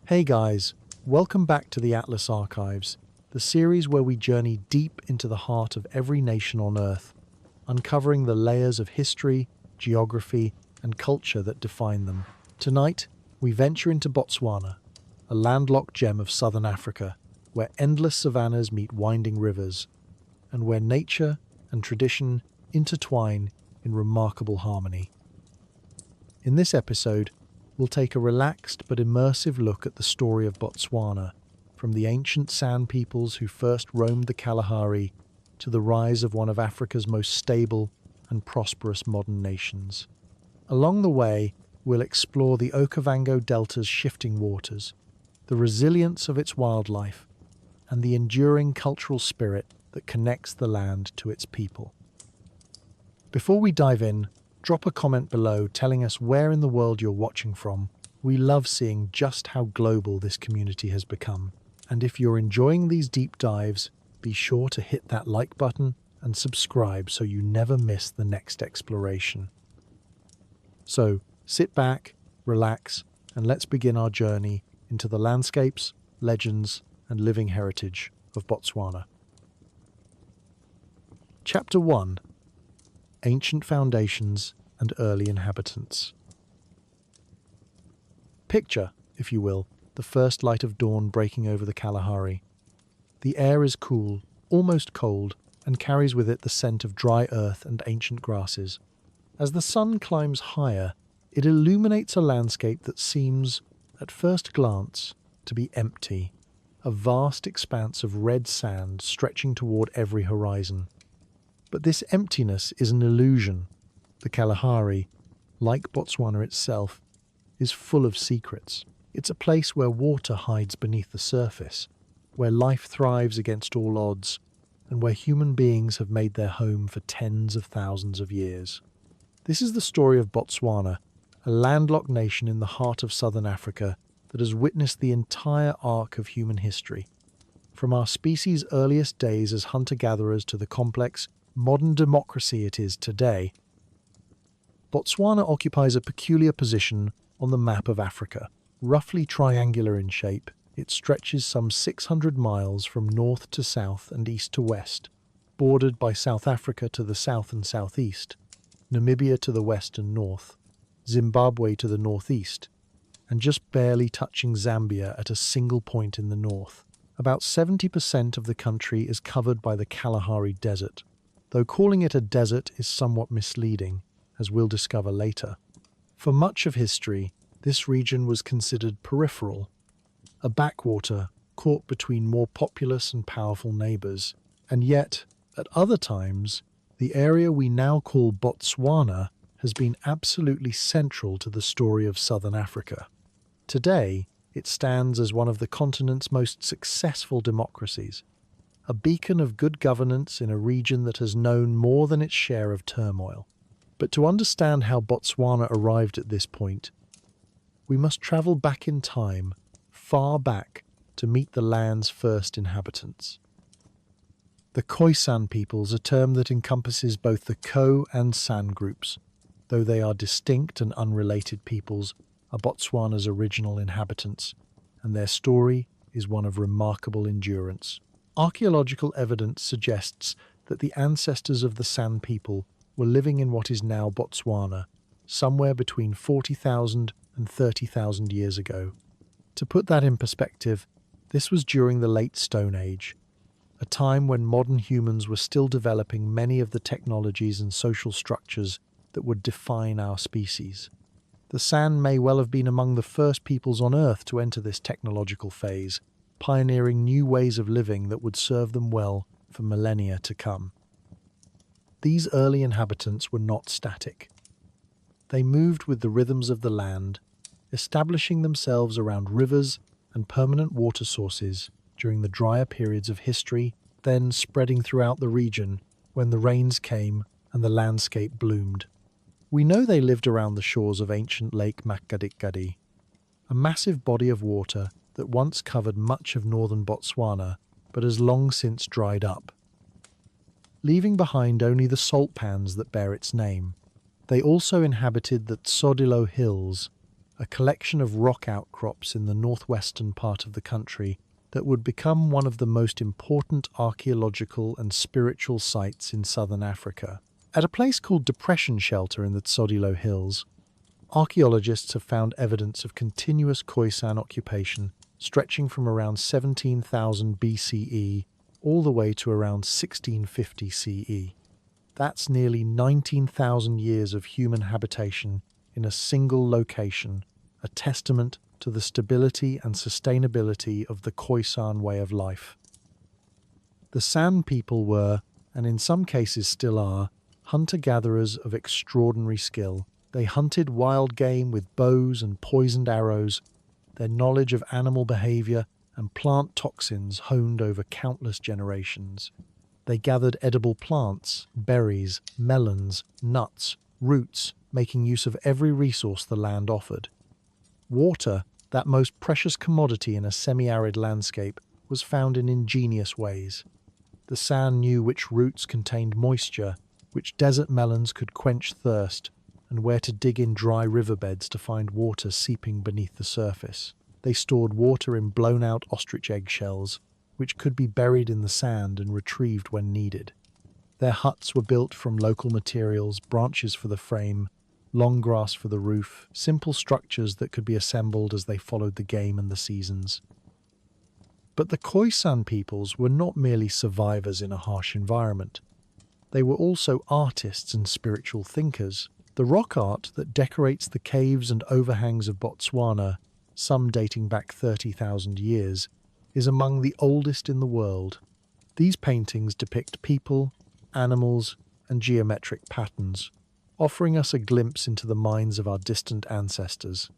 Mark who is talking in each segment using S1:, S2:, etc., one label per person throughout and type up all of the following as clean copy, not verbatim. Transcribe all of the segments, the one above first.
S1: Hey guys, welcome back to the Atlas Archives, the series where we journey deep into the heart of every nation on Earth, uncovering the layers of history, geography, and culture that define them. Tonight, we venture into Botswana, a landlocked gem of southern Africa, where endless savannas meet winding rivers, and where nature and tradition intertwine in remarkable harmony. In this episode, we'll take a relaxed but immersive look at the story of Botswana, from the ancient San peoples who first roamed the Kalahari to the rise of one of Africa's most stable and prosperous modern nations. Along the way, we'll explore the Okavango Delta's shifting waters, the resilience of its wildlife, and the enduring cultural spirit that connects the land to its people. Before we dive in, drop a comment below telling us where in the world you're watching from. We love seeing just how global this community has become. And if you're enjoying these deep dives, be sure to hit that like button and subscribe so you never miss the next exploration. So, sit back, relax, and let's begin our journey into the landscapes, legends, and living heritage of Botswana. Chapter 1: Ancient Foundations and Early Inhabitants. Picture, if you will, the first light of dawn breaking over the Kalahari. The air is cool, almost cold, and carries with it the scent of dry earth and ancient grasses. As the sun climbs higher, it illuminates a landscape that seems, at first glance, to be empty, a vast expanse of red sand stretching toward every horizon. But this emptiness is an illusion. The Kalahari, like Botswana itself, is full of secrets. It's a place where water hides beneath the surface, where life thrives against all odds, and where human beings have made their home for tens of thousands of years. This is the story of Botswana, a landlocked nation in the heart of southern Africa that has witnessed the entire arc of human history. From our species' earliest days as hunter-gatherers to the complex, modern democracy it is today, Botswana occupies a peculiar position on the map of Africa. Roughly triangular in shape, it stretches some 600 miles from north to south and east to west, bordered by South Africa to the south and southeast, Namibia to the west and north, Zimbabwe to the northeast, and just barely touching Zambia at a single point in the north. About 70% of the country is covered by the Kalahari Desert, though calling it a desert is somewhat misleading, as we'll discover later. For much of history, this region was considered peripheral, a backwater caught between more populous and powerful neighbours. And yet, at other times, the area we now call Botswana has been absolutely central to the story of southern Africa. Today, it stands as one of the continent's most successful democracies, a beacon of good governance in a region that has known more than its share of turmoil. But to understand how Botswana arrived at this point, we must travel back in time, far back, to meet the land's first inhabitants. The Khoisan peoples, a term that encompasses both the Kho and San groups, though they are distinct and unrelated peoples, are Botswana's original inhabitants, and their story is one of remarkable endurance. Archaeological evidence suggests that the ancestors of the San people were living in what is now Botswana, somewhere between 40,000 and 30,000 years ago. To put that in perspective, this was during the Late Stone Age, a time when modern humans were still developing many of the technologies and social structures that would define our species. The San may well have been among the first peoples on Earth to enter this technological phase, pioneering new ways of living that would serve them well for millennia to come. These early inhabitants were not static. They moved with the rhythms of the land, establishing themselves around rivers and permanent water sources during the drier periods of history, then spreading throughout the region when the rains came and the landscape bloomed. We know they lived around the shores of ancient Lake Makgadikgadi, a massive body of water that once covered much of northern Botswana but has long since dried up, leaving behind only the salt pans that bear its name. They also inhabited the Tsodilo Hills, a collection of rock outcrops in the northwestern part of the country that would become one of the most important archaeological and spiritual sites in southern Africa. At a place called Depression Shelter in the Tsodilo Hills, archaeologists have found evidence of continuous Khoisan occupation stretching from around 17,000 BCE all the way to around 1650 CE. That's nearly 19,000 years of human habitation in a single location, a testament to the stability and sustainability of the Khoisan way of life. The San people were, and in some cases still are, hunter-gatherers of extraordinary skill. They hunted wild game with bows and poisoned arrows. Their knowledge of animal behavior and plant toxins honed over countless generations. They gathered edible plants, berries, melons, nuts, roots, making use of every resource the land offered. Water, that most precious commodity in a semi-arid landscape, was found in ingenious ways. The San knew which roots contained moisture, which desert melons could quench thirst, and where to dig in dry riverbeds to find water seeping beneath the surface. They stored water in blown-out ostrich eggshells, which could be buried in the sand and retrieved when needed. Their huts were built from local materials, branches for the frame, long grass for the roof, simple structures that could be assembled as they followed the game and the seasons. But the Khoisan peoples were not merely survivors in a harsh environment. They were also artists and spiritual thinkers. The rock art that decorates the caves and overhangs of Botswana, some dating back 30,000 years, is among the oldest in the world. These paintings depict people, animals, and geometric patterns, offering us a glimpse into the minds of our distant ancestors.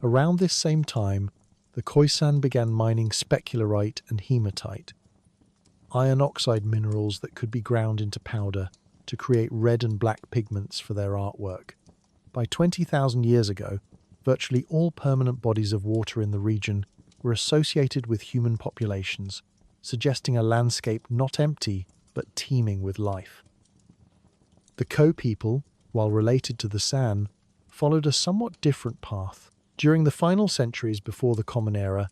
S1: Around this same time, the Khoisan began mining specularite and hematite, iron oxide minerals that could be ground into powder to create red and black pigments for their artwork. By 20,000 years ago, virtually all permanent bodies of water in the region were associated with human populations, suggesting a landscape not empty but teeming with life. The Ko people, while related to the San, followed a somewhat different path. During the final centuries before the Common Era,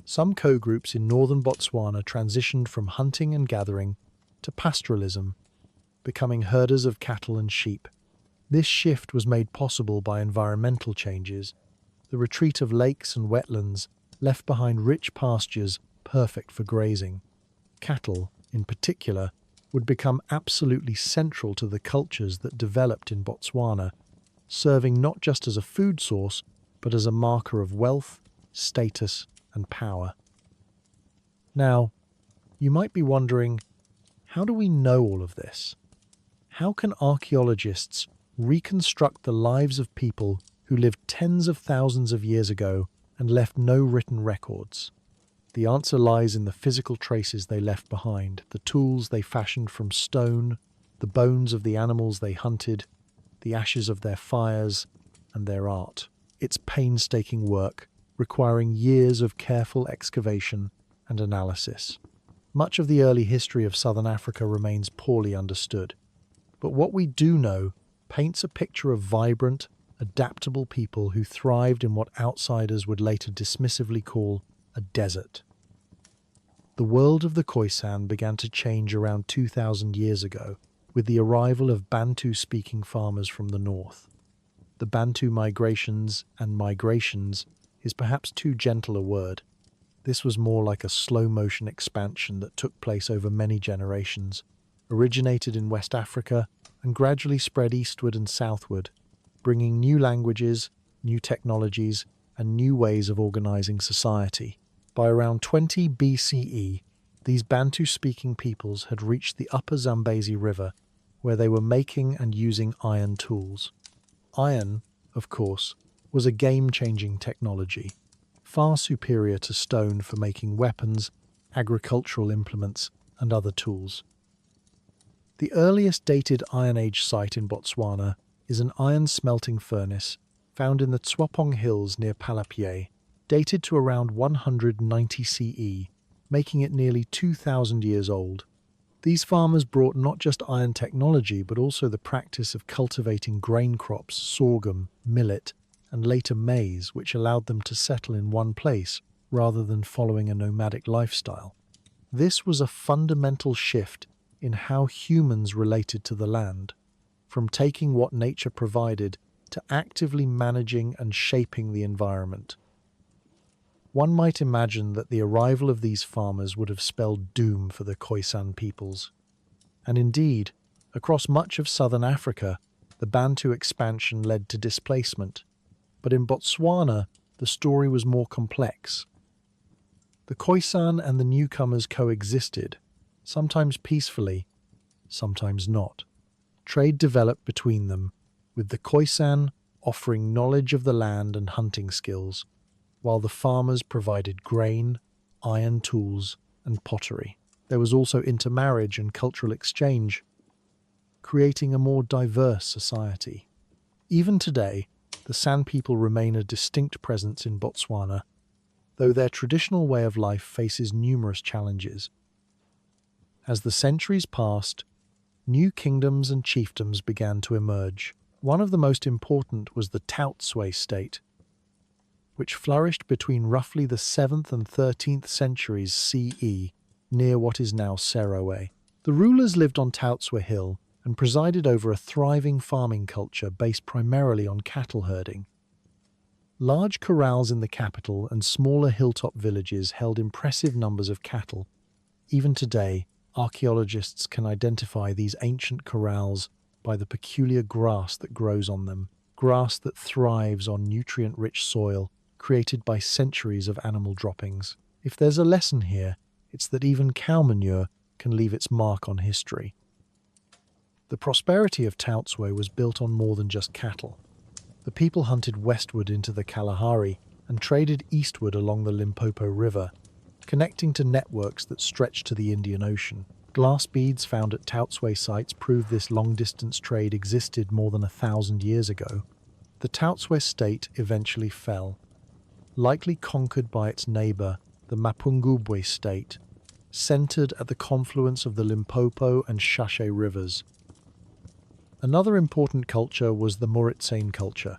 S1: some Ko groups in northern Botswana transitioned from hunting and gathering to pastoralism, becoming herders of cattle and sheep. This shift was made possible by environmental changes. The retreat of lakes and wetlands left behind rich pastures perfect for grazing. Cattle, in particular, would become absolutely central to the cultures that developed in Botswana, serving not just as a food source, but as a marker of wealth, status, and power. Now, you might be wondering, how do we know all of this? How can archaeologists reconstruct the lives of people who lived tens of thousands of years ago and left no written records? The answer lies in the physical traces they left behind, the tools they fashioned from stone, the bones of the animals they hunted, the ashes of their fires, and their art. It's painstaking work, requiring years of careful excavation and analysis. Much of the early history of southern Africa remains poorly understood, but what we do know paints a picture of vibrant, adaptable people who thrived in what outsiders would later dismissively call a desert. The world of the Khoisan began to change around 2,000 years ago with the arrival of Bantu-speaking farmers from the north. The Bantu migrations is perhaps too gentle a word. This was more like a slow-motion expansion that took place over many generations, originated in West Africa and gradually spread eastward and southward, bringing new languages, new technologies, and new ways of organizing society. By around 20 BCE, these Bantu-speaking peoples had reached the upper Zambezi River, where they were making and using iron tools. Iron, of course, was a game-changing technology, far superior to stone for making weapons, agricultural implements, and other tools. The earliest dated Iron Age site in Botswana is an iron smelting furnace found in the Tswapong Hills near Palapye, dated to around 190 CE, making it nearly 2,000 years old. These farmers brought not just iron technology, but also the practice of cultivating grain crops, sorghum, millet, and later maize, which allowed them to settle in one place rather than following a nomadic lifestyle. This was a fundamental shift in how humans related to the land, from taking what nature provided to actively managing and shaping the environment. One might imagine that the arrival of these farmers would have spelled doom for the Khoisan peoples. And indeed, across much of southern Africa, the Bantu expansion led to displacement. But in Botswana, the story was more complex. The Khoisan and the newcomers coexisted, sometimes peacefully, sometimes not. Trade developed between them, with the Khoisan offering knowledge of the land and hunting skills, while the farmers provided grain, iron tools, and pottery. There was also intermarriage and cultural exchange, creating a more diverse society. Even today, the San people remain a distinct presence in Botswana, though their traditional way of life faces numerous challenges. As the centuries passed, new kingdoms and chiefdoms began to emerge. One of the most important was the Tswana state, which flourished between roughly the 7th and 13th centuries CE, near what is now Seretse. The rulers lived on Tswana Hill and presided over a thriving farming culture based primarily on cattle herding. Large corrals in the capital and smaller hilltop villages held impressive numbers of cattle. Even today, archaeologists can identify these ancient corrals by the peculiar grass that grows on them, grass that thrives on nutrient-rich soil created by centuries of animal droppings. If there's a lesson here, it's that even cow manure can leave its mark on history. The prosperity of Tswana was built on more than just cattle. The people hunted westward into the Kalahari and traded eastward along the Limpopo River, connecting to networks that stretched to the Indian Ocean. Glass beads found at Tswana sites prove this long-distance trade existed more than 1,000 years ago. The Tswana state eventually fell, likely conquered by its neighbor, the Mapungubwe state, centered at the confluence of the Limpopo and Shashe rivers. Another important culture was the Mauritanian culture,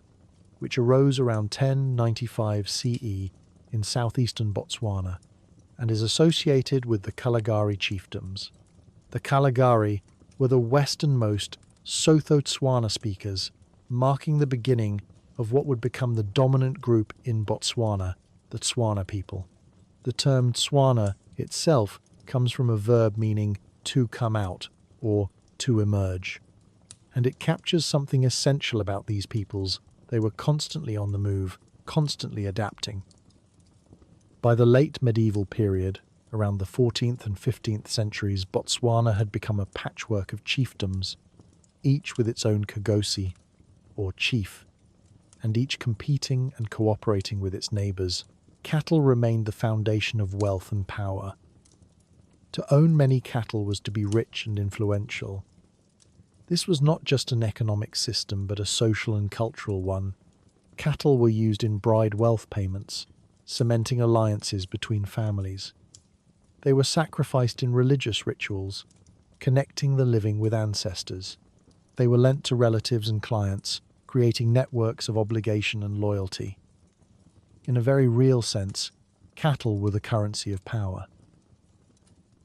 S1: which arose around 1095 CE in southeastern Botswana and is associated with the Kalahari chiefdoms. The Kalahari were the westernmost Sotho-Tswana speakers, marking the beginning of what would become the dominant group in Botswana, the Tswana people. The term Tswana itself comes from a verb meaning to come out or to emerge, and it captures something essential about these peoples. They were constantly on the move, constantly adapting. By the late medieval period, around the 14th and 15th centuries, Botswana had become a patchwork of chiefdoms, each with its own Kagosi, or chief, and each competing and cooperating with its neighbours. Cattle remained the foundation of wealth and power. To own many cattle was to be rich and influential. This was not just an economic system, but a social and cultural one. Cattle were used in bride wealth payments, cementing alliances between families. They were sacrificed in religious rituals, connecting the living with ancestors. They were lent to relatives and clients, creating networks of obligation and loyalty. In a very real sense, cattle were the currency of power.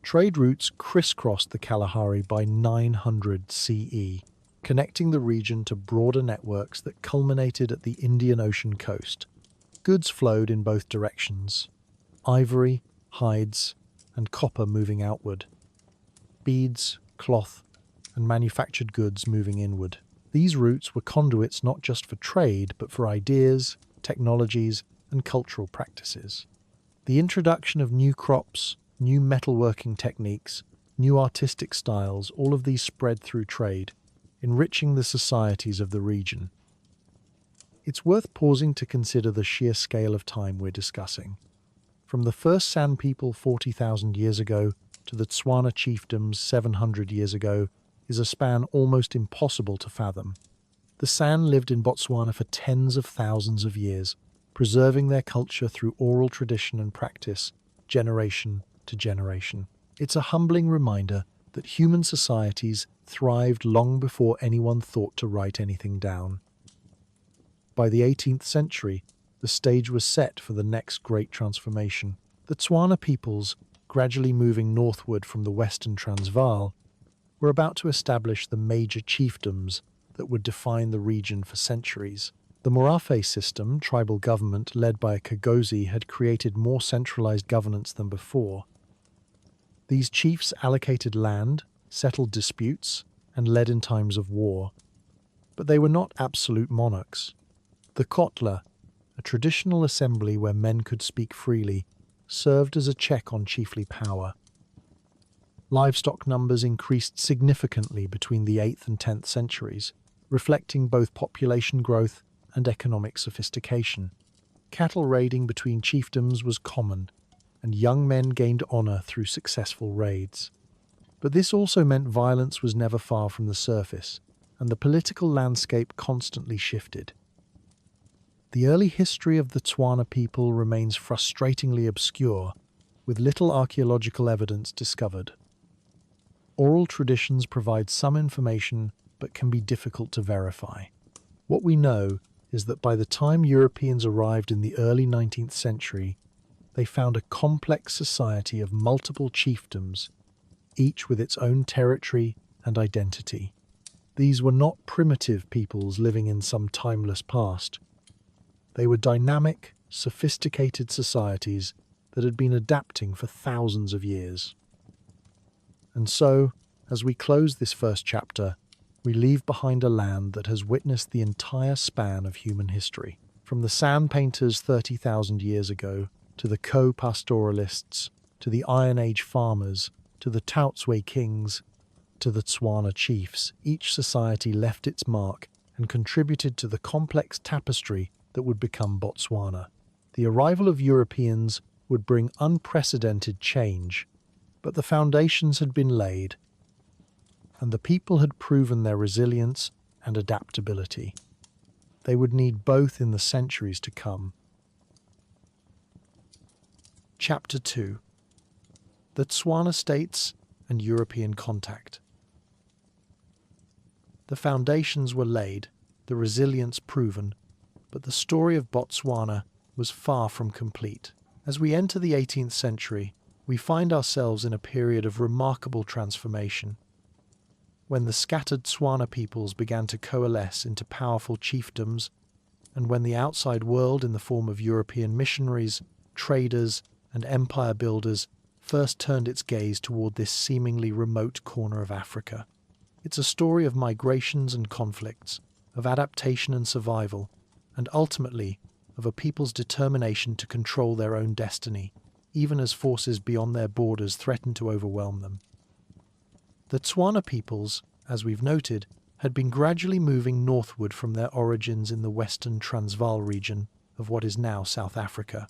S1: Trade routes crisscrossed the Kalahari by 900 CE, connecting the region to broader networks that culminated at the Indian Ocean coast. Goods flowed in both directions: ivory, hides, and copper moving outward, beads, cloth, and manufactured goods moving inward. These routes were conduits not just for trade, but for ideas, technologies, and cultural practices. The introduction of new crops, new metalworking techniques, new artistic styles, all of these spread through trade, enriching the societies of the region. It's worth pausing to consider the sheer scale of time we're discussing. From the first San people 40,000 years ago to the Tswana chiefdoms 700 years ago is a span almost impossible to fathom. The San lived in Botswana for tens of thousands of years, preserving their culture through oral tradition and practice, generation to generation. It's a humbling reminder that human societies thrived long before anyone thought to write anything down. By the 18th century, the stage was set for the next great transformation. The Tswana peoples, gradually moving northward from the western Transvaal, were about to establish the major chiefdoms that would define the region for centuries. The Morafe system, tribal government led by a Kagozi, had created more centralized governance than before. These chiefs allocated land, settled disputes, and led in times of war. But they were not absolute monarchs. The Kotla, a traditional assembly where men could speak freely, served as a check on chiefly power. Livestock numbers increased significantly between the 8th and 10th centuries, reflecting both population growth and economic sophistication. Cattle raiding between chiefdoms was common, and young men gained honor through successful raids. But this also meant violence was never far from the surface, and the political landscape constantly shifted. The early history of the Tswana people remains frustratingly obscure, with little archaeological evidence discovered. Oral traditions provide some information, but can be difficult to verify. What we know is that by the time Europeans arrived in the early 19th century, they found a complex society of multiple chiefdoms, each with its own territory and identity. These were not primitive peoples living in some timeless past. They were dynamic, sophisticated societies that had been adapting for thousands of years. And so, as we close this first chapter, we leave behind a land that has witnessed the entire span of human history. From the sand painters 30,000 years ago, to the co-pastoralists, to the Iron Age farmers, to the Tautswe kings, to the Tswana chiefs, each society left its mark and contributed to the complex tapestry that would become Botswana. The arrival of Europeans would bring unprecedented change, but the foundations had been laid, and the people had proven their resilience and adaptability. They would need both in the centuries to come. Chapter 2: The Tswana States and European Contact. The foundations were laid, the resilience proven, but the story of Botswana was far from complete. As we enter the 18th century, we find ourselves in a period of remarkable transformation. When the scattered Tswana peoples began to coalesce into powerful chiefdoms, and when the outside world in the form of European missionaries, traders, and empire builders first turned its gaze toward this seemingly remote corner of Africa. It's a story of migrations and conflicts, of adaptation and survival, and ultimately of a people's determination to control their own destiny, even as forces beyond their borders threatened to overwhelm them. The Tswana peoples, as we've noted, had been gradually moving northward from their origins in the western Transvaal region of what is now South Africa.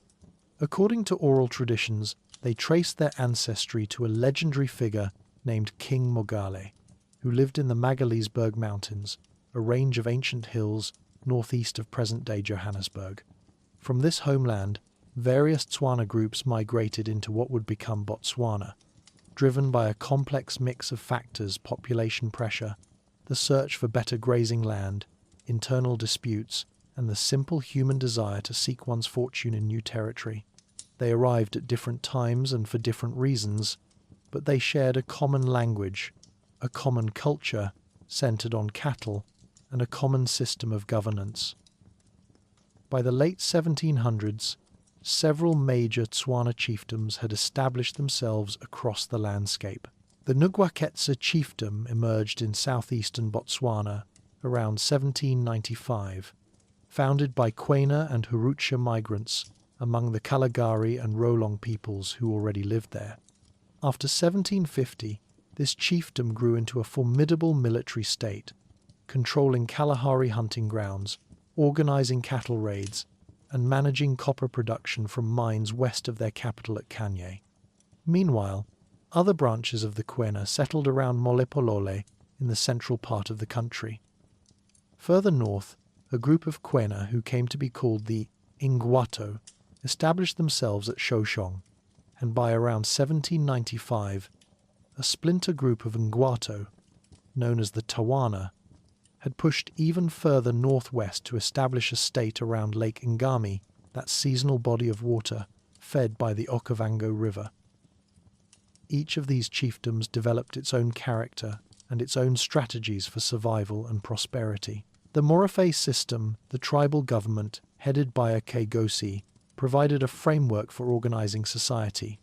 S1: According to oral traditions, they traced their ancestry to a legendary figure named King Mogale, who lived in the Magaliesberg Mountains, a range of ancient hills northeast of present-day Johannesburg. From this homeland, various Tswana groups migrated into what would become Botswana, driven by a complex mix of factors: population pressure, the search for better grazing land, internal disputes, and the simple human desire to seek one's fortune in new territory. They arrived at different times and for different reasons, but they shared a common language, a common culture centered on cattle, and a common system of governance. By the late 1700s, several major Tswana chiefdoms had established themselves across the landscape. The Ngwaketsa chiefdom emerged in southeastern Botswana around 1795, founded by Quena and Hurucha migrants among the Kalahari and Rolong peoples who already lived there. After 1750, this chiefdom grew into a formidable military state, controlling Kalahari hunting grounds, organizing cattle raids, and managing copper production from mines west of their capital at Kanye. Meanwhile, other branches of the Quena settled around Molepolole in the central part of the country. Further north, a group of Quena who came to be called the Ingwato established themselves at Shoshong, and by around 1795, a splinter group of Ngwato, known as the Tawana, had pushed even further northwest to establish a state around Lake Ngami, that seasonal body of water fed by the Okavango River. Each of these chiefdoms developed its own character and its own strategies for survival and prosperity. The Morofe system, the tribal government, headed by a Kegosi, provided a framework for organizing society.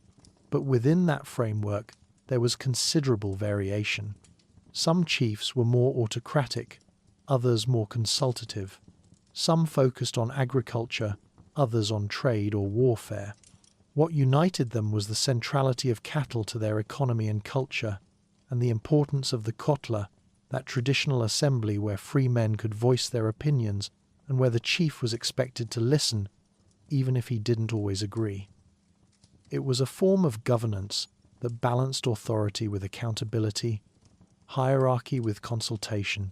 S1: But within that framework, there was considerable variation. Some chiefs were more autocratic, others more consultative. Some focused on agriculture, others on trade or warfare. What united them was the centrality of cattle to their economy and culture, and the importance of the kotla, that traditional assembly where free men could voice their opinions and where the chief was expected to listen, even if he didn't always agree. It was a form of governance that balanced authority with accountability, hierarchy with consultation.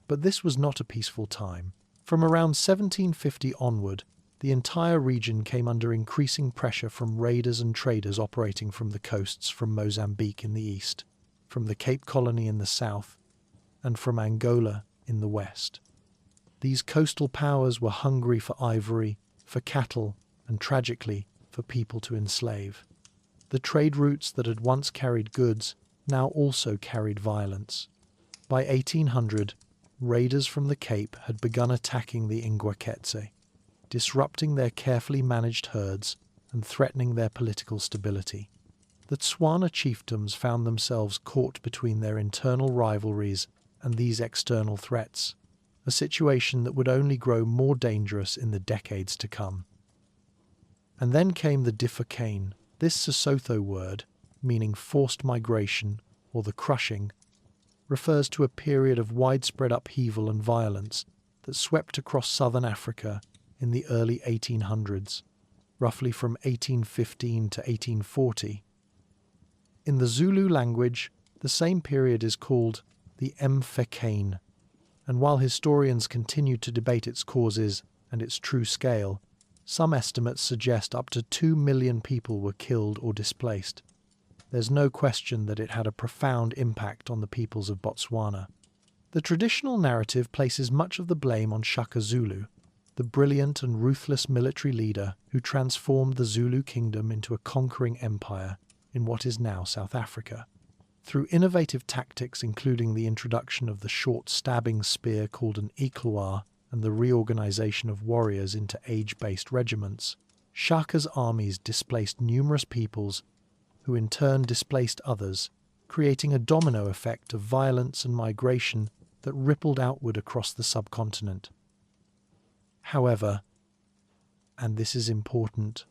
S1: But this was not a peaceful time. From around 1750 onward, the entire region came under increasing pressure from raiders and traders operating from the coasts from Mozambique in the east, from the Cape Colony in the south, and from Angola in the west. These coastal powers were hungry for ivory, for cattle, and tragically, for people to enslave. The trade routes that had once carried goods now also carried violence. By 1800, raiders from the Cape had begun attacking the Ingwaketse, disrupting their carefully managed herds and threatening their political stability. The Tswana chiefdoms found themselves caught between their internal rivalries and these external threats, a situation that would only grow more dangerous in the decades to come. And then came the Bifokeng. This Sesotho word, meaning forced migration or the crushing, refers to a period of widespread upheaval and violence that swept across southern Africa in the early 1800s, roughly from 1815 to 1840. In the Zulu language, the same period is called the Mfecane, and while historians continue to debate its causes and its true scale, some estimates suggest up to 2 million people were killed or displaced. There's no question that it had a profound impact on the peoples of Botswana. The traditional narrative places much of the blame on Shaka Zulu, the brilliant and ruthless military leader who transformed the Zulu kingdom into a conquering empire in what is now South Africa. Through innovative tactics including the introduction of the short stabbing spear called an ikloa and the reorganization of warriors into age-based regiments, Shaka's armies displaced numerous peoples who in turn displaced others, creating a domino effect of violence and migration that rippled outward across the subcontinent. However, and this is important,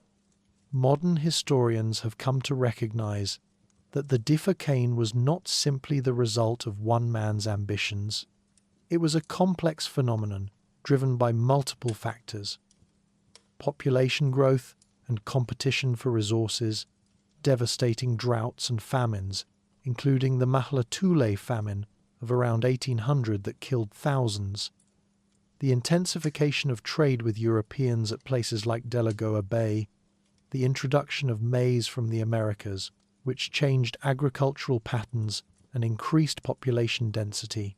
S1: modern historians have come to recognize that the Bifokeng was not simply the result of one man's ambitions. It was a complex phenomenon driven by multiple factors: population growth and competition for resources, devastating droughts and famines, including the Mahlatule famine of around 1800 that killed thousands, the intensification of trade with Europeans at places like Delagoa Bay, the introduction of maize from the Americas, which changed agricultural patterns and increased population density,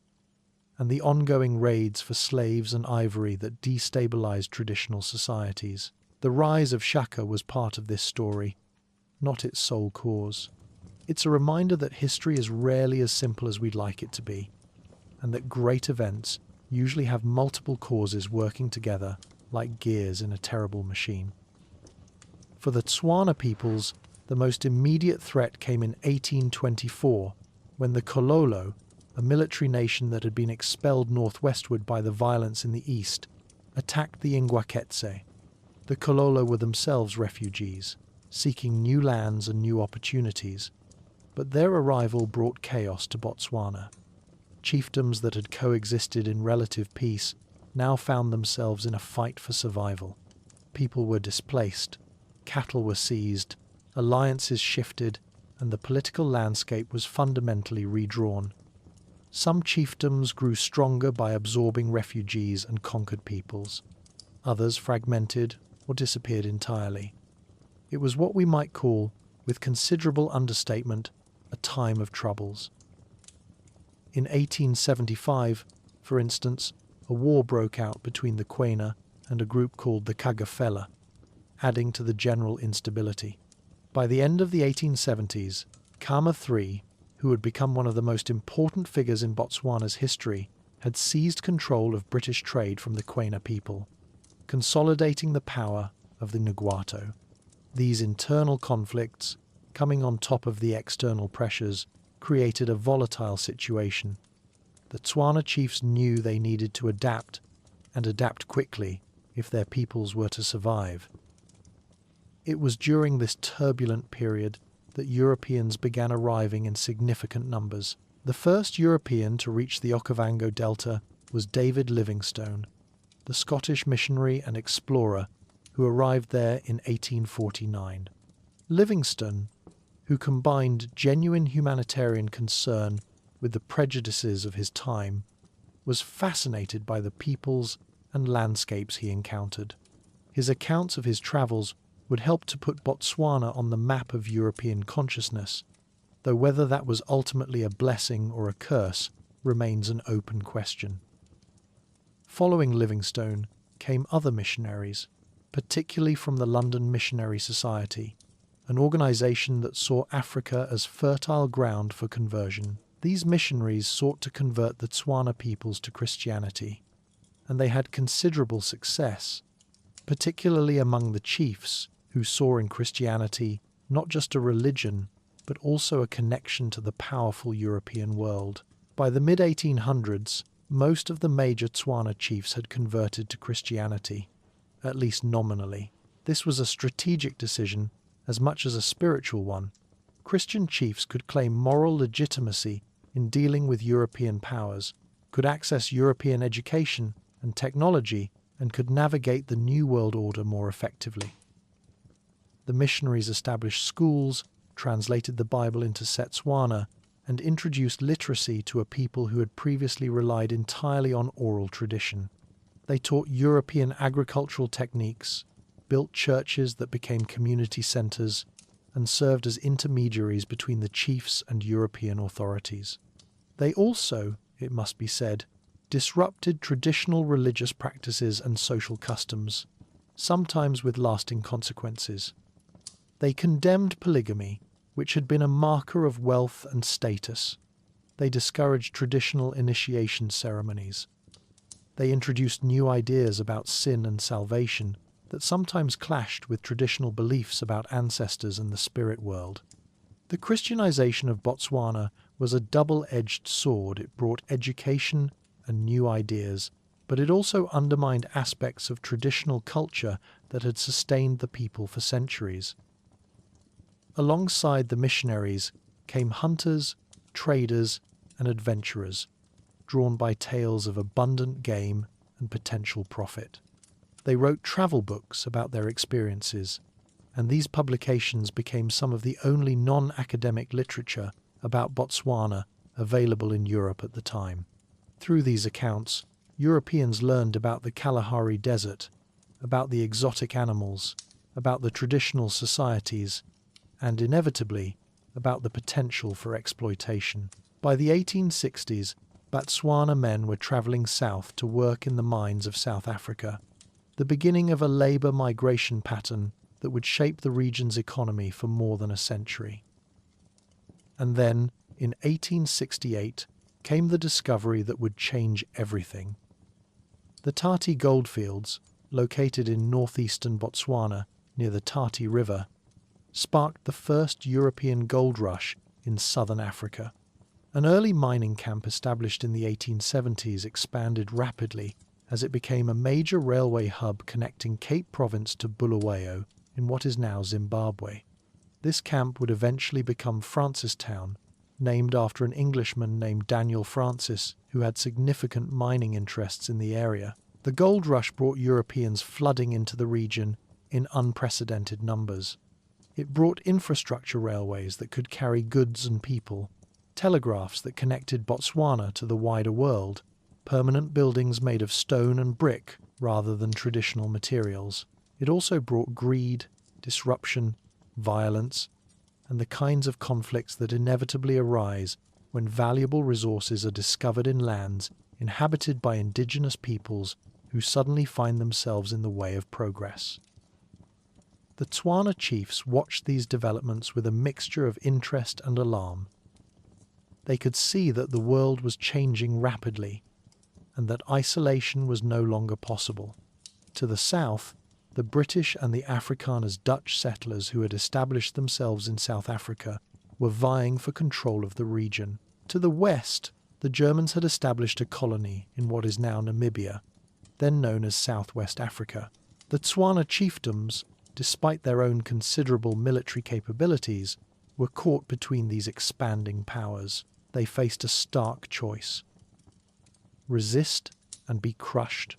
S1: and the ongoing raids for slaves and ivory that destabilized traditional societies. The rise of Shaka was part of this story, not its sole cause. It's a reminder that history is rarely as simple as we'd like it to be, and that great events usually have multiple causes working together like gears in a terrible machine. For the Tswana peoples, the most immediate threat came in 1824, when the Kololo, a military nation that had been expelled northwestward by the violence in the east, attacked the Ingwaketse. The Kololo were themselves refugees, seeking new lands and new opportunities, but their arrival brought chaos to Botswana. Chiefdoms that had coexisted in relative peace now found themselves in a fight for survival. People were displaced, cattle were seized, alliances shifted, and the political landscape was fundamentally redrawn. Some chiefdoms grew stronger by absorbing refugees and conquered peoples. Others fragmented or disappeared entirely. It was what we might call, with considerable understatement, a time of troubles. In 1875, for instance, a war broke out between the Tswana and a group called the Kagafela, adding to the general instability. By the end of the 1870s, Khama III, who had become one of the most important figures in Botswana's history, had seized control of British trade from the Tswana people, consolidating the power of the Ngwato. These internal conflicts, coming on top of the external pressures, created a volatile situation. The Tswana chiefs knew they needed to adapt, and adapt quickly, if their peoples were to survive. It was during this turbulent period that Europeans began arriving in significant numbers. The first European to reach the Okavango Delta was David Livingstone, the Scottish missionary and explorer who arrived there in 1849. Livingstone, who combined genuine humanitarian concern with the prejudices of his time, was fascinated by the peoples and landscapes he encountered. His accounts of his travels would help to put Botswana on the map of European consciousness, though whether that was ultimately a blessing or a curse remains an open question. Following Livingstone came other missionaries, particularly from the London Missionary Society, an organisation that saw Africa as fertile ground for conversion. These missionaries sought to convert the Tswana peoples to Christianity, and they had considerable success, particularly among the chiefs, who saw in Christianity not just a religion, but also a connection to the powerful European world. By the mid-1800s, most of the major Tswana chiefs had converted to Christianity, at least nominally. This was a strategic decision as much as a spiritual one. Christian chiefs could claim moral legitimacy in dealing with European powers, could access European education and technology, and could navigate the New World Order more effectively. The missionaries established schools, translated the Bible into Setswana, and introduced literacy to a people who had previously relied entirely on oral tradition. They taught European agricultural techniques, built churches that became community centres, and served as intermediaries between the chiefs and European authorities. They also, it must be said, disrupted traditional religious practices and social customs, sometimes with lasting consequences. They condemned polygamy, which had been a marker of wealth and status. They discouraged traditional initiation ceremonies. They introduced new ideas about sin and salvation that sometimes clashed with traditional beliefs about ancestors and the spirit world. The Christianization of Botswana was a double-edged sword. It brought education and new ideas, but it also undermined aspects of traditional culture that had sustained the people for centuries. Alongside the missionaries came hunters, traders, and adventurers, drawn by tales of abundant game and potential profit. They wrote travel books about their experiences, and these publications became some of the only non-academic literature about Botswana available in Europe at the time. Through these accounts, Europeans learned about the Kalahari Desert, about the exotic animals, about the traditional societies, and inevitably about the potential for exploitation. By the 1860s, Botswana men were travelling south to work in the mines of South Africa, the beginning of a labour migration pattern that would shape the region's economy for more than a century. And then, in 1868, came the discovery that would change everything. The Tati goldfields, located in northeastern Botswana near the Tati River, sparked the first European gold rush in southern Africa. An early mining camp established in the 1870s expanded rapidly as it became a major railway hub connecting Cape Province to Bulawayo in what is now Zimbabwe. This camp would eventually become Francistown, named after an Englishman named Daniel Francis who had significant mining interests in the area. The gold rush brought Europeans flooding into the region in unprecedented numbers. It brought infrastructure railways that could carry goods and people, telegraphs that connected Botswana to the wider world, permanent buildings made of stone and brick rather than traditional materials. It also brought greed, disruption, violence, and the kinds of conflicts that inevitably arise when valuable resources are discovered in lands inhabited by indigenous peoples who suddenly find themselves in the way of progress. The Tswana chiefs watched these developments with a mixture of interest and alarm. They could see that the world was changing rapidly and that isolation was no longer possible. To the south, the British and the Afrikaners Dutch settlers who had established themselves in South Africa were vying for control of the region. To the west, the Germans had established a colony in what is now Namibia, then known as Southwest Africa. The Tswana chiefdoms, despite their own considerable military capabilities, were caught between these expanding powers. They faced a stark choice: resist and be crushed,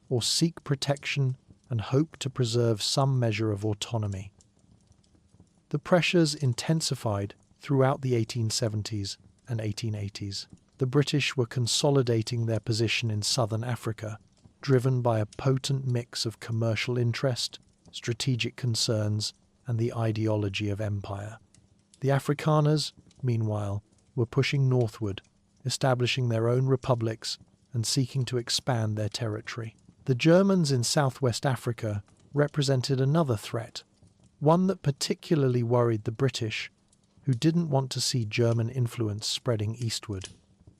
S1: or seek protection and hope to preserve some measure of autonomy. The pressures intensified throughout the 1870s and 1880s. The British were consolidating their position in southern Africa, driven by a potent mix of commercial interest, strategic concerns, and the ideology of empire. The Afrikaners, meanwhile, were pushing northward, establishing their own republics and seeking to expand their territory. The Germans in Southwest Africa represented another threat, one that particularly worried the British, who didn't want to see German influence spreading eastward.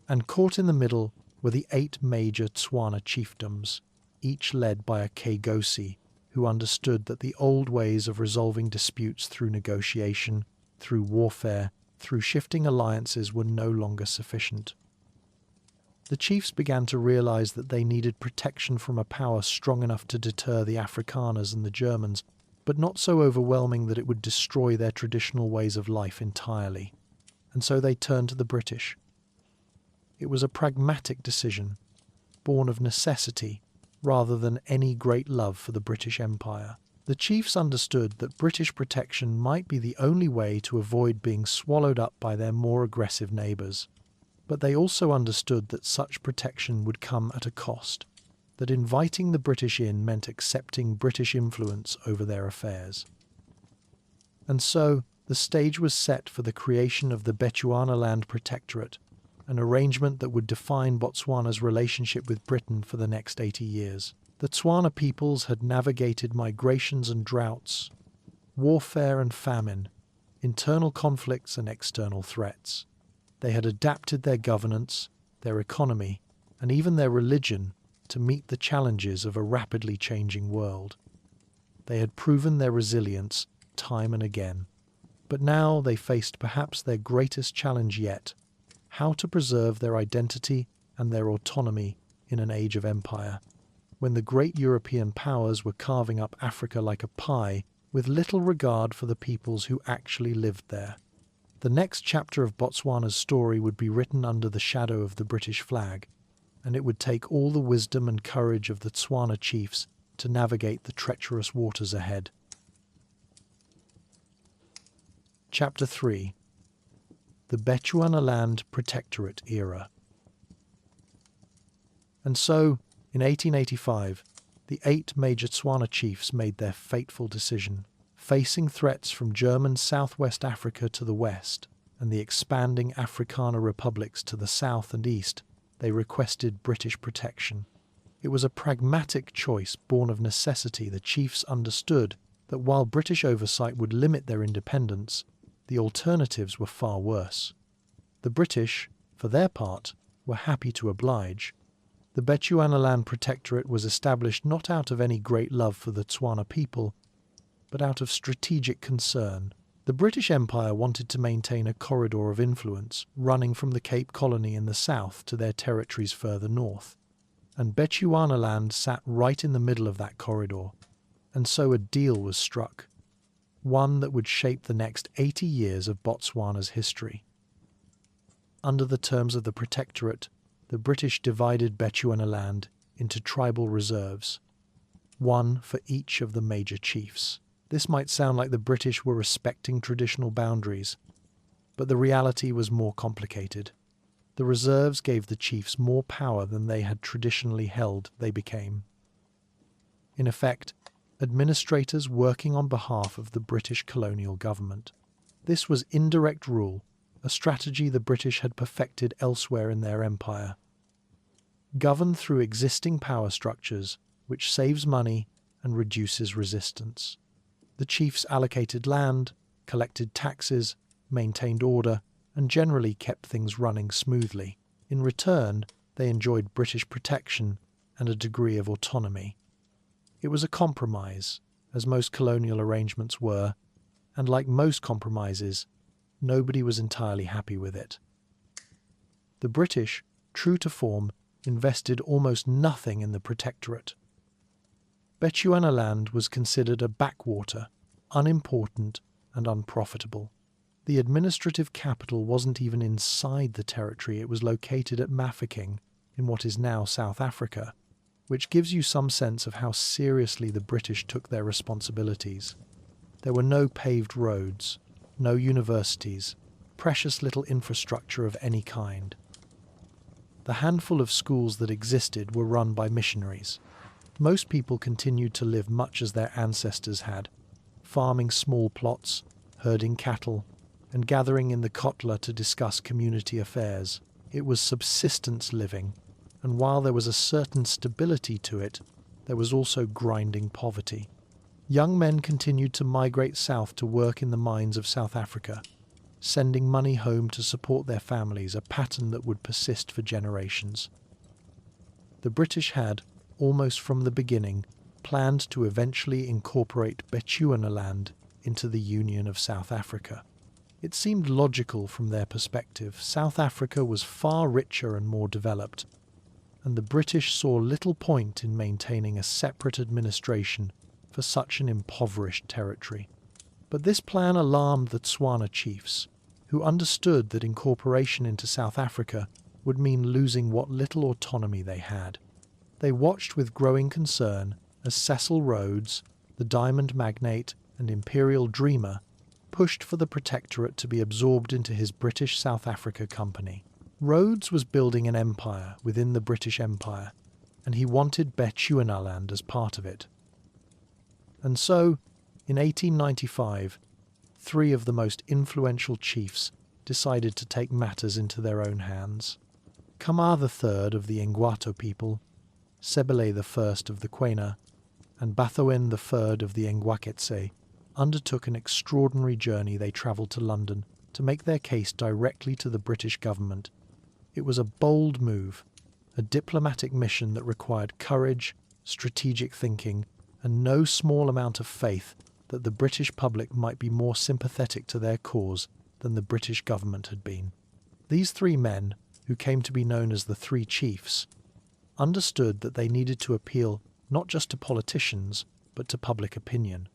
S1: And caught in the middle were the 8 major Tswana chiefdoms, each led by a Kegosi, who understood that the old ways of resolving disputes through negotiation, through warfare, through shifting alliances were no longer sufficient. The chiefs began to realize that they needed protection from a power strong enough to deter the Afrikaners and the Germans, but not so overwhelming that it would destroy their traditional ways of life entirely. And so they turned to the British. It was a pragmatic decision, born of necessity rather than any great love for the British Empire. The chiefs understood that British protection might be the only way to avoid being swallowed up by their more aggressive neighbours. But they also understood that such protection would come at a cost, that inviting the British in meant accepting British influence over their affairs. And so the stage was set for the creation of the Bechuanaland Protectorate, an arrangement that would define Botswana's relationship with Britain for the next 80 years. The Tswana peoples had navigated migrations and droughts, warfare and famine, internal conflicts and external threats. They had adapted their governance, their economy, and even their religion to meet the challenges of a rapidly changing world. They had proven their resilience time and again. But now they faced perhaps their greatest challenge yet: how to preserve their identity and their autonomy in an age of empire, when the great European powers were carving up Africa like a pie with little regard for the peoples who actually lived there. The next chapter of Botswana's story would be written under the shadow of the British flag, and it would take all the wisdom and courage of the Tswana chiefs to navigate the treacherous waters ahead. Chapter 3: The Bechuanaland Protectorate Era. And so, in 1885, the 8 major Tswana chiefs made their fateful decision. Facing threats from German Southwest Africa to the west and the expanding Afrikaner republics to the south and east, they requested British protection. It was a pragmatic choice born of necessity. The chiefs understood that while British oversight would limit their independence, the alternatives were far worse. The British, for their part, were happy to oblige. The Bechuanaland Protectorate was established not out of any great love for the Tswana people, but out of strategic concern. The British Empire wanted to maintain a corridor of influence running from the Cape Colony in the south to their territories further north, and Bechuanaland sat right in the middle of that corridor, and so a deal was struck, one that would shape the next 80 years of Botswana's history. Under the terms of the Protectorate, the British divided Bechuanaland into tribal reserves, one for each of the major chiefs. This might sound like the British were respecting traditional boundaries, but the reality was more complicated. The reserves gave the chiefs more power than they had traditionally held. They became, in effect, administrators working on behalf of the British colonial government. This was indirect rule, a strategy the British had perfected elsewhere in their empire. Govern through existing power structures, which saves money and reduces resistance. The chiefs allocated land, collected taxes, maintained order, and generally kept things running smoothly. In return, they enjoyed British protection and a degree of autonomy. It was a compromise, as most colonial arrangements were, and like most compromises, nobody was entirely happy with it. The British, true to form, invested almost nothing in the protectorate. Bechuanaland was considered a backwater, unimportant and unprofitable. The administrative capital wasn't even inside the territory. It was located at Mafeking, in what is now South Africa, which gives you some sense of how seriously the British took their responsibilities. There were no paved roads, no universities, precious little infrastructure of any kind. The handful of schools that existed were run by missionaries. Most people continued to live much as their ancestors had, farming small plots, herding cattle, and gathering in the kotla to discuss community affairs. It was subsistence living, and while there was a certain stability to it, there was also grinding poverty. Young men continued to migrate south to work in the mines of South Africa, sending money home to support their families, a pattern that would persist for generations. The British had, almost from the beginning, planned to eventually incorporate Bechuanaland into the Union of South Africa. It seemed logical from their perspective. South Africa was far richer and more developed, and the British saw little point in maintaining a separate administration for such an impoverished territory. But this plan alarmed the Tswana chiefs, who understood that incorporation into South Africa would mean losing what little autonomy they had. They watched with growing concern as Cecil Rhodes, the diamond magnate and imperial dreamer, pushed for the protectorate to be absorbed into his British South Africa Company. Rhodes was building an empire within the British Empire, and he wanted Bechuanaland as part of it. And so, in 1895, three of the most influential chiefs decided to take matters into their own hands. Khama III of the Ngwato people, Sebele I of the Quena, and Bathoen III of the Ngwaketse undertook an extraordinary journey. They travelled to London to make their case directly to the British government. It was a bold move, a diplomatic mission that required courage, strategic thinking, and no small amount of faith that the British public might be more sympathetic to their cause than the British government had been. These three men, who came to be known as the Three Chiefs, understood that they needed to appeal not just to politicians, but to public opinion.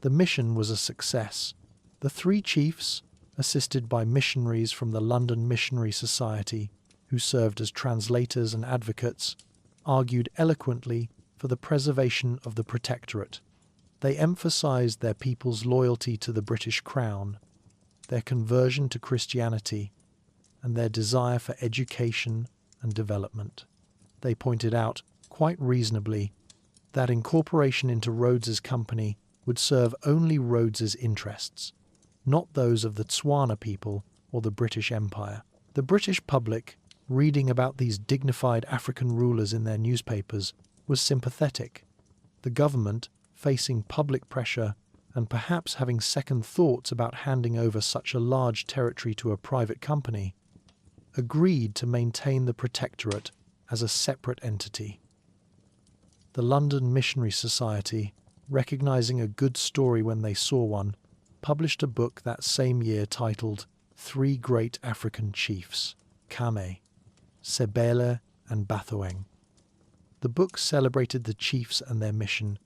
S1: The mission was a success. The Three Chiefs, assisted by missionaries from the London Missionary Society, who served as translators and advocates, argued eloquently for the preservation of the protectorate. They emphasized their people's loyalty to the British Crown, their conversion to Christianity, and their desire for education and development. They pointed out, quite reasonably, that incorporation into Rhodes's company would serve only Rhodes's interests, not those of the Tswana people or the British Empire. The British public, reading about these dignified African rulers in their newspapers, was sympathetic. The government, facing public pressure and perhaps having second thoughts about handing over such a large territory to a private company, agreed to maintain the protectorate as a separate entity. The London Missionary Society, recognizing a good story when they saw one, published a book that same year titled Three Great African Chiefs, Khama, Sebele and Bathoeng. The book celebrated the chiefs and their mission,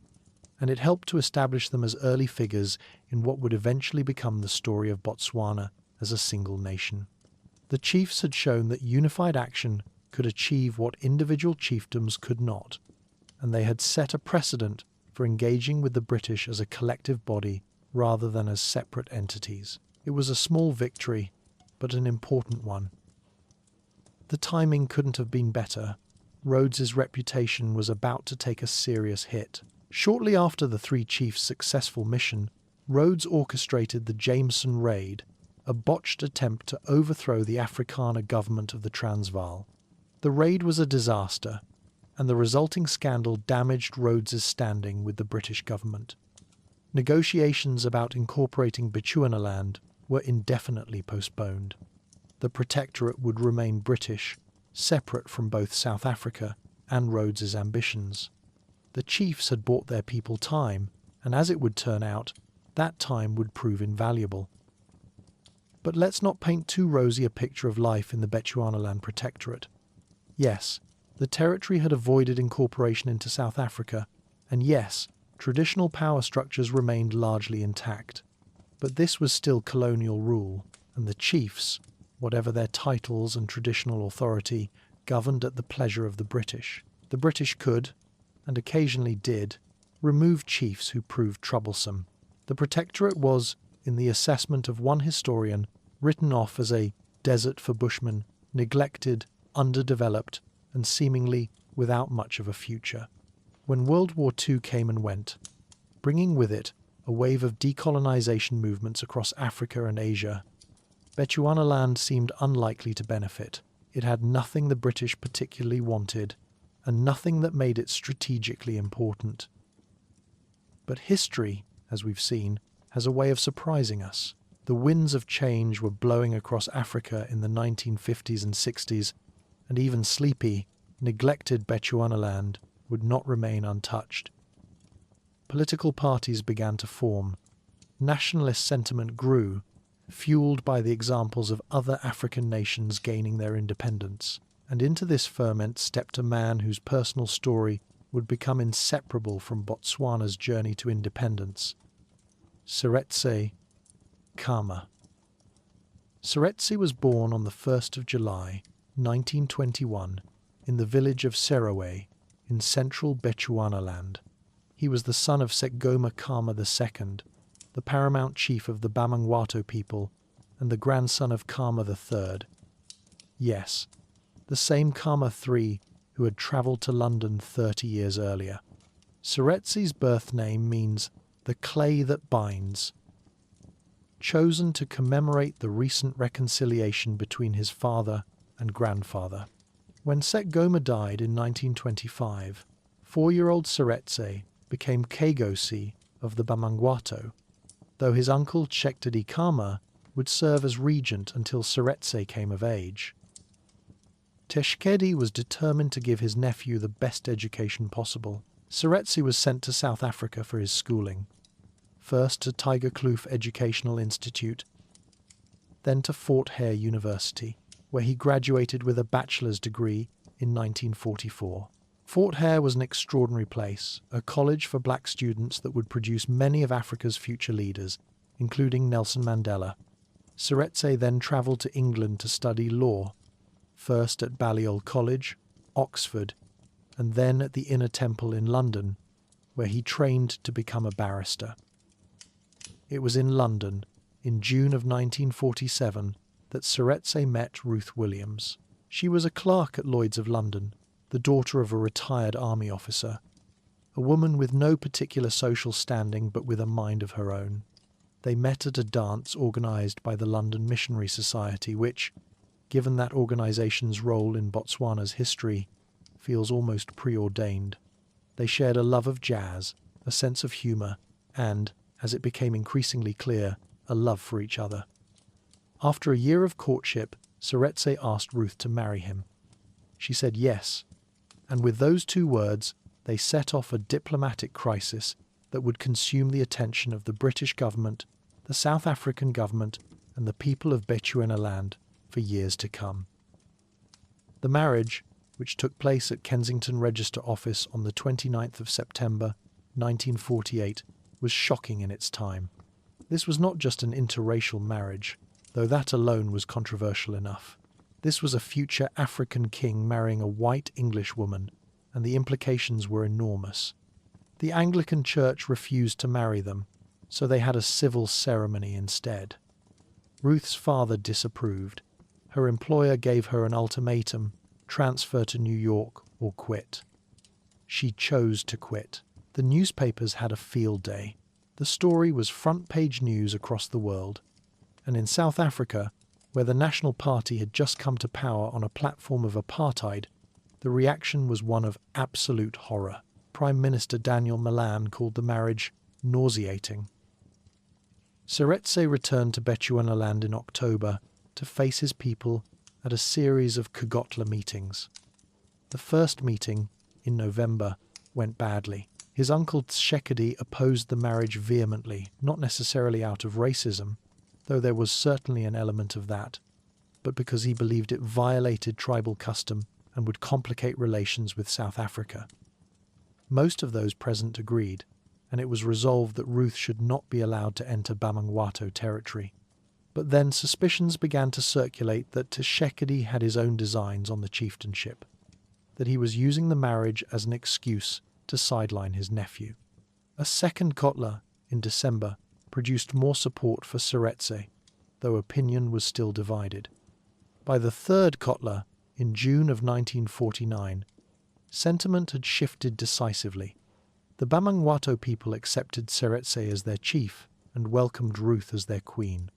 S1: and it helped to establish them as early figures in what would eventually become the story of Botswana as a single nation. The chiefs had shown that unified action could achieve what individual chiefdoms could not, and they had set a precedent for engaging with the British as a collective body rather than as separate entities. It was a small victory, but an important one. The timing couldn't have been better. Rhodes's reputation was about to take a serious hit. Shortly after the Three Chiefs' successful mission, Rhodes orchestrated the Jameson Raid, a botched attempt to overthrow the Afrikaner government of the Transvaal. The raid was a disaster, and the resulting scandal damaged Rhodes's standing with the British government. Negotiations about incorporating Bechuanaland were indefinitely postponed. The Protectorate would remain British, separate from both South Africa and Rhodes's ambitions. The chiefs had bought their people time, and as it would turn out, that time would prove invaluable. But let's not paint too rosy a picture of life in the Bechuanaland Protectorate. Yes, the territory had avoided incorporation into South Africa, and yes, traditional power structures remained largely intact. But this was still colonial rule, and the chiefs, whatever their titles and traditional authority, governed at the pleasure of the British. The British could, and occasionally did, remove chiefs who proved troublesome. The Protectorate was, in the assessment of one historian, written off as a desert for Bushmen, neglected, underdeveloped, and seemingly without much of a future. When World War II came and went, bringing with it a wave of decolonization movements across Africa and Asia, Bechuanaland seemed unlikely to benefit. It had nothing the British particularly wanted, and nothing that made it strategically important. But history, as we've seen, has a way of surprising us. The winds of change were blowing across Africa in the 1950s and 60s, and even sleepy, neglected Bechuanaland would not remain untouched. Political parties began to form. Nationalist sentiment grew, fueled by the examples of other African nations gaining their independence. And into this ferment stepped a man whose personal story would become inseparable from Botswana's journey to independence. Seretse Khama. Seretse was born on the 1st of July, 1921, in the village of Seretse, in central Bechuanaland. He was the son of Seretse Khama II, the paramount chief of the Bamangwato people, and the grandson of Khama III. Yes, the same Khama III who had travelled to London 30 years earlier. Seretse's birth name means the clay that binds, chosen to commemorate the recent reconciliation between his father and grandfather. When Seretse died in 1925, 4-year-old Seretse became Kegosi of the Bamangwato, though his uncle Tswana Khama would serve as regent until Seretse came of age. Tswana was determined to give his nephew the best education possible. Seretse was sent to South Africa for his schooling, first to Tiger Kloof Educational Institute, then to Fort Hare University, where he graduated with a bachelor's degree in 1944. Fort Hare was an extraordinary place, a college for black students that would produce many of Africa's future leaders, including Nelson Mandela. Seretse then travelled to England to study law, first at Balliol College, Oxford, and then at the Inner Temple in London, where he trained to become a barrister. It was in London, in June of 1947, that Seretse met Ruth Williams. She was a clerk at Lloyd's of London, the daughter of a retired army officer, a woman with no particular social standing but with a mind of her own. They met at a dance organised by the London Missionary Society, which, given that organisation's role in Botswana's history, feels almost preordained. They shared a love of jazz, a sense of humour, and, as it became increasingly clear, a love for each other. After a year of courtship, Seretse asked Ruth to marry him. She said yes, and with those two words, they set off a diplomatic crisis that would consume the attention of the British government, the South African government, and the people of Bechuanaland for years to come. The marriage, which took place at Kensington Register Office on the 29th of September 1948, was shocking in its time. This was not just an interracial marriage, though that alone was controversial enough. This was a future African king marrying a white Englishwoman, and the implications were enormous. The Anglican Church refused to marry them, so they had a civil ceremony instead. Ruth's father disapproved. Her employer gave her an ultimatum: transfer to New York or quit. She chose to quit. The newspapers had a field day. The story was front-page news across the world. And in South Africa, where the National Party had just come to power on a platform of apartheid, the reaction was one of absolute horror. Prime Minister Daniel Malan called the marriage nauseating. Seretse returned to Bechuanaland in October to face his people at a series of Kgotla meetings. The first meeting, in November, went badly. His uncle Tshisekedi opposed the marriage vehemently, not necessarily out of racism, though there was certainly an element of that, but because he believed it violated tribal custom and would complicate relations with South Africa. Most of those present agreed, and it was resolved that Ruth should not be allowed to enter Bamangwato territory. But then suspicions began to circulate that Tshisekedi had his own designs on the chieftainship, that he was using the marriage as an excuse to sideline his nephew. A second Kgotla, in December, produced more support for Seretse, though opinion was still divided. By the third Kgotla, in June of 1949, sentiment had shifted decisively. The Bamangwato people accepted Seretse as their chief and welcomed Ruth as their queen.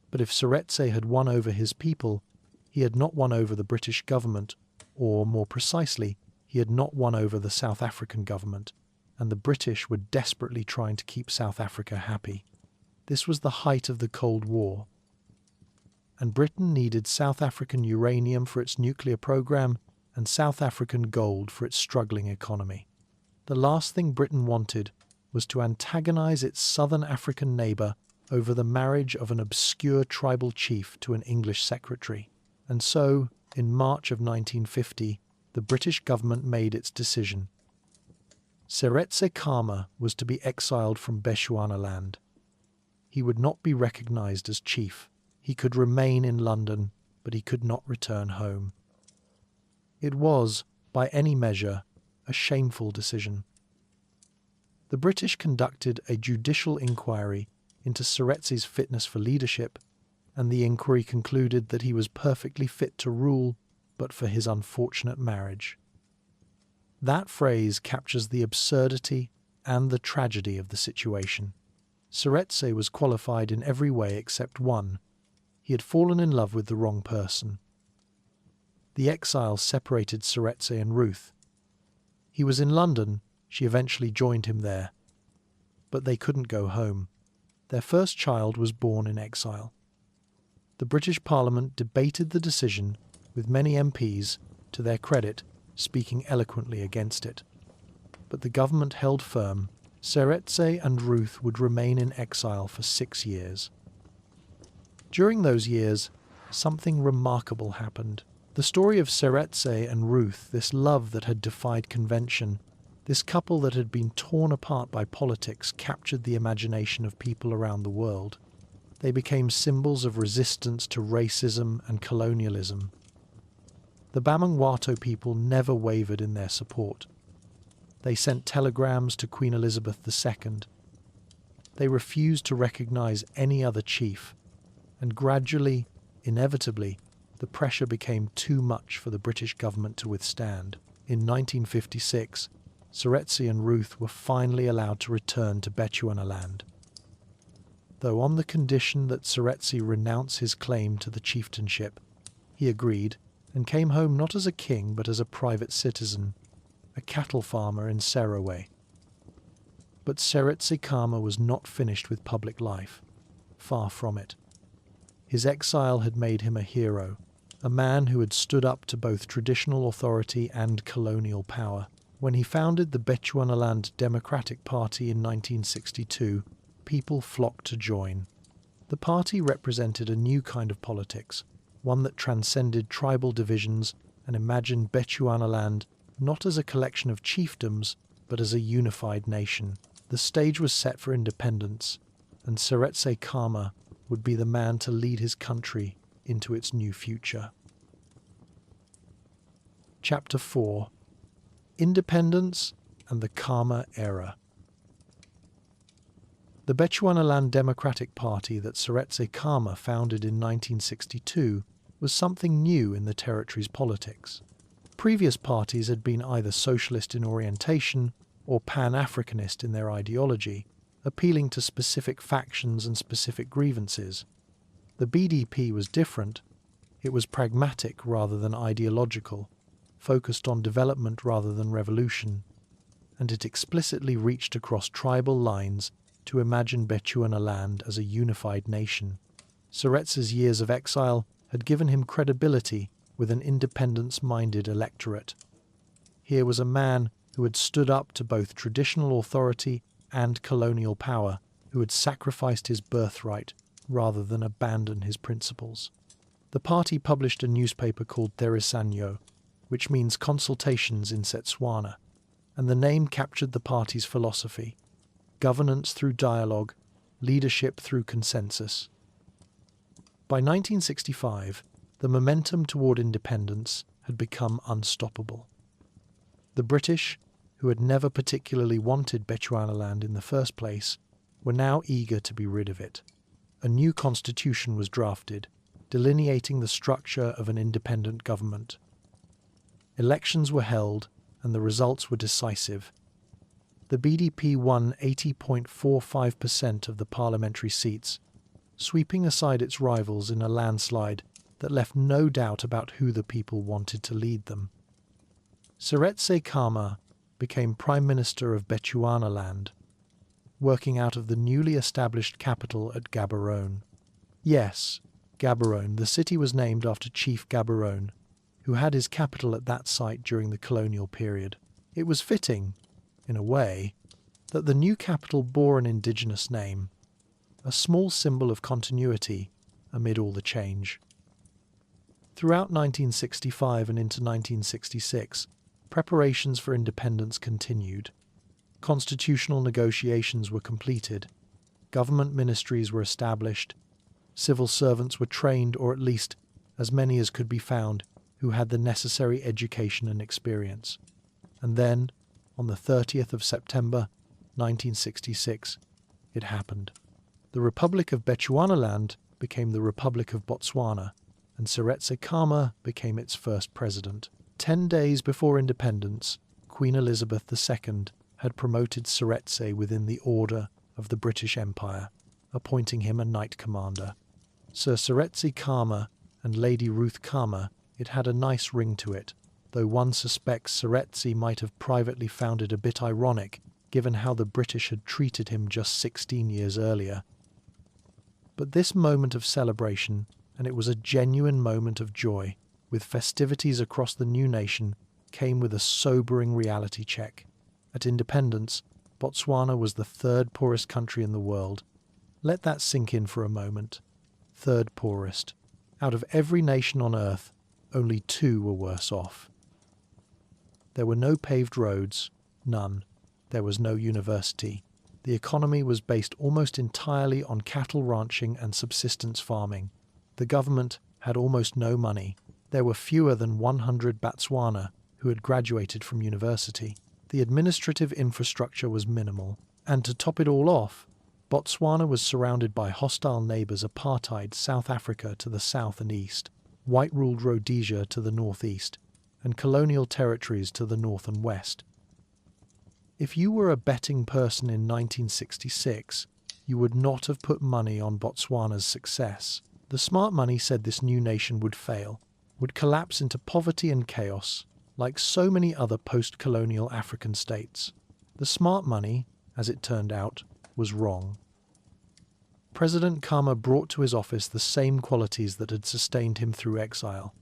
S1: But if Seretse had won over his people, he had not won over the British government, or, more precisely, he had not won over the South African government, and the British were desperately trying to keep South Africa happy. This was the height of the Cold War, and Britain needed South African uranium for its nuclear program and South African gold for its struggling economy. The last thing Britain wanted was to antagonize its southern African neighbor over the marriage of an obscure tribal chief to an English secretary. And so, in March of 1950, the British government made its decision. Seretse Khama was to be exiled from Bechuanaland. He would not be recognized as chief. He could remain in London, but he could not return home. It was, by any measure, a shameful decision. The British conducted a judicial inquiry into Seretse's fitness for leadership, and the inquiry concluded that he was perfectly fit to rule, but for his unfortunate marriage. That phrase captures the absurdity and the tragedy of the situation. Seretse was qualified in every way except one. He had fallen in love with the wrong person. The exile separated Seretse and Ruth. He was in London. She eventually joined him there. But they couldn't go home. Their first child was born in exile. The British Parliament debated the decision, with many MPs, to their credit, speaking eloquently against it. But the government held firm. Seretse and Ruth would remain in exile for 6 years. During those years, something remarkable happened. The story of Seretse and Ruth, this love that had defied convention, this couple that had been torn apart by politics, captured the imagination of people around the world. They became symbols of resistance to racism and colonialism. The Bamangwato people never wavered in their support. They sent telegrams to Queen Elizabeth II. They refused to recognize any other chief, and gradually, inevitably, the pressure became too much for the British government to withstand. In 1956, Seretse and Ruth were finally allowed to return to Bechuanaland, though on the condition that Seretse renounce his claim to the chieftainship. He agreed, and came home not as a king but as a private citizen, a cattle farmer in Seretse. But Seretse Khama was not finished with public life. Far from it. His exile had made him a hero, a man who had stood up to both traditional authority and colonial power. When he founded the Bechuanaland Democratic Party in 1962, people flocked to join. The party represented a new kind of politics, one that transcended tribal divisions and imagined Bechuanaland not as a collection of chiefdoms, but as a unified nation. The stage was set for independence, and Seretse Khama would be the man to lead his country into its new future. Chapter 4: Independence and the Khama Era. The Bechuanaland Democratic Party that Seretse Khama founded in 1962 was something new in the territory's politics. Previous parties had been either socialist in orientation or pan-Africanist in their ideology, appealing to specific factions and specific grievances. The BDP was different. It was pragmatic rather than ideological, focused on development rather than revolution, and it explicitly reached across tribal lines to imagine Bechuanaland as a unified nation. Seretse's years of exile had given him credibility with an independence-minded electorate. Here was a man who had stood up to both traditional authority and colonial power, who had sacrificed his birthright rather than abandon his principles. The party published a newspaper called Theresanyo, which means consultations in Tswana, and the name captured the party's philosophy: governance through dialogue, leadership through consensus. By 1965, the momentum toward independence had become unstoppable. The British, who had never particularly wanted Bechuanaland in the first place, were now eager to be rid of it. A new constitution was drafted, delineating the structure of an independent government. Elections were held, and the results were decisive. The BDP won 80.45% of the parliamentary seats, sweeping aside its rivals in a landslide that left no doubt about who the people wanted to lead them. Seretse Khama became Prime Minister of Bechuanaland, working out of the newly established capital at Gaborone. Yes, Gaborone, the city was named after Chief Gaborone, who had his capital at that site during the colonial period. It was fitting, in a way, that the new capital bore an indigenous name, a small symbol of continuity amid all the change. Throughout 1965 and into 1966, preparations for independence continued. Constitutional negotiations were completed, government ministries were established, civil servants were trained, or at least as many as could be found who had the necessary education and experience. And then, on the 30th of September 1966, it happened. The Republic of Bechuanaland became the Republic of Botswana, and Seretse Khama became its first president. 10 days before independence, Queen Elizabeth II had promoted Seretse within the order of the British Empire, appointing him a knight commander. Sir Seretse Khama and Lady Ruth Khama, it had a nice ring to it, though one suspects Seretse might have privately found it a bit ironic, given how the British had treated him just 16 years earlier. But this moment of celebration, and it was a genuine moment of joy, with festivities across the new nation, came with a sobering reality check. At independence, Botswana was the third poorest country in the world. Let that sink in for a moment. Third poorest. Out of every nation on earth, only 2 were worse off. There were no paved roads, none. There was no university. The economy was based almost entirely on cattle ranching and subsistence farming. The government had almost no money. There were fewer than 100 Botswana who had graduated from university. The administrative infrastructure was minimal, and to top it all off, Botswana was surrounded by hostile neighbours: apartheid South Africa to the south and east, white-ruled Rhodesia to the northeast, and colonial territories to the north and west. If you were a betting person in 1966, you would not have put money on Botswana's success. The smart money said this new nation would fail, would collapse into poverty and chaos, like so many other post-colonial African states. The smart money, as it turned out, was wrong. President Khama brought to his office the same qualities that had sustained him through exile: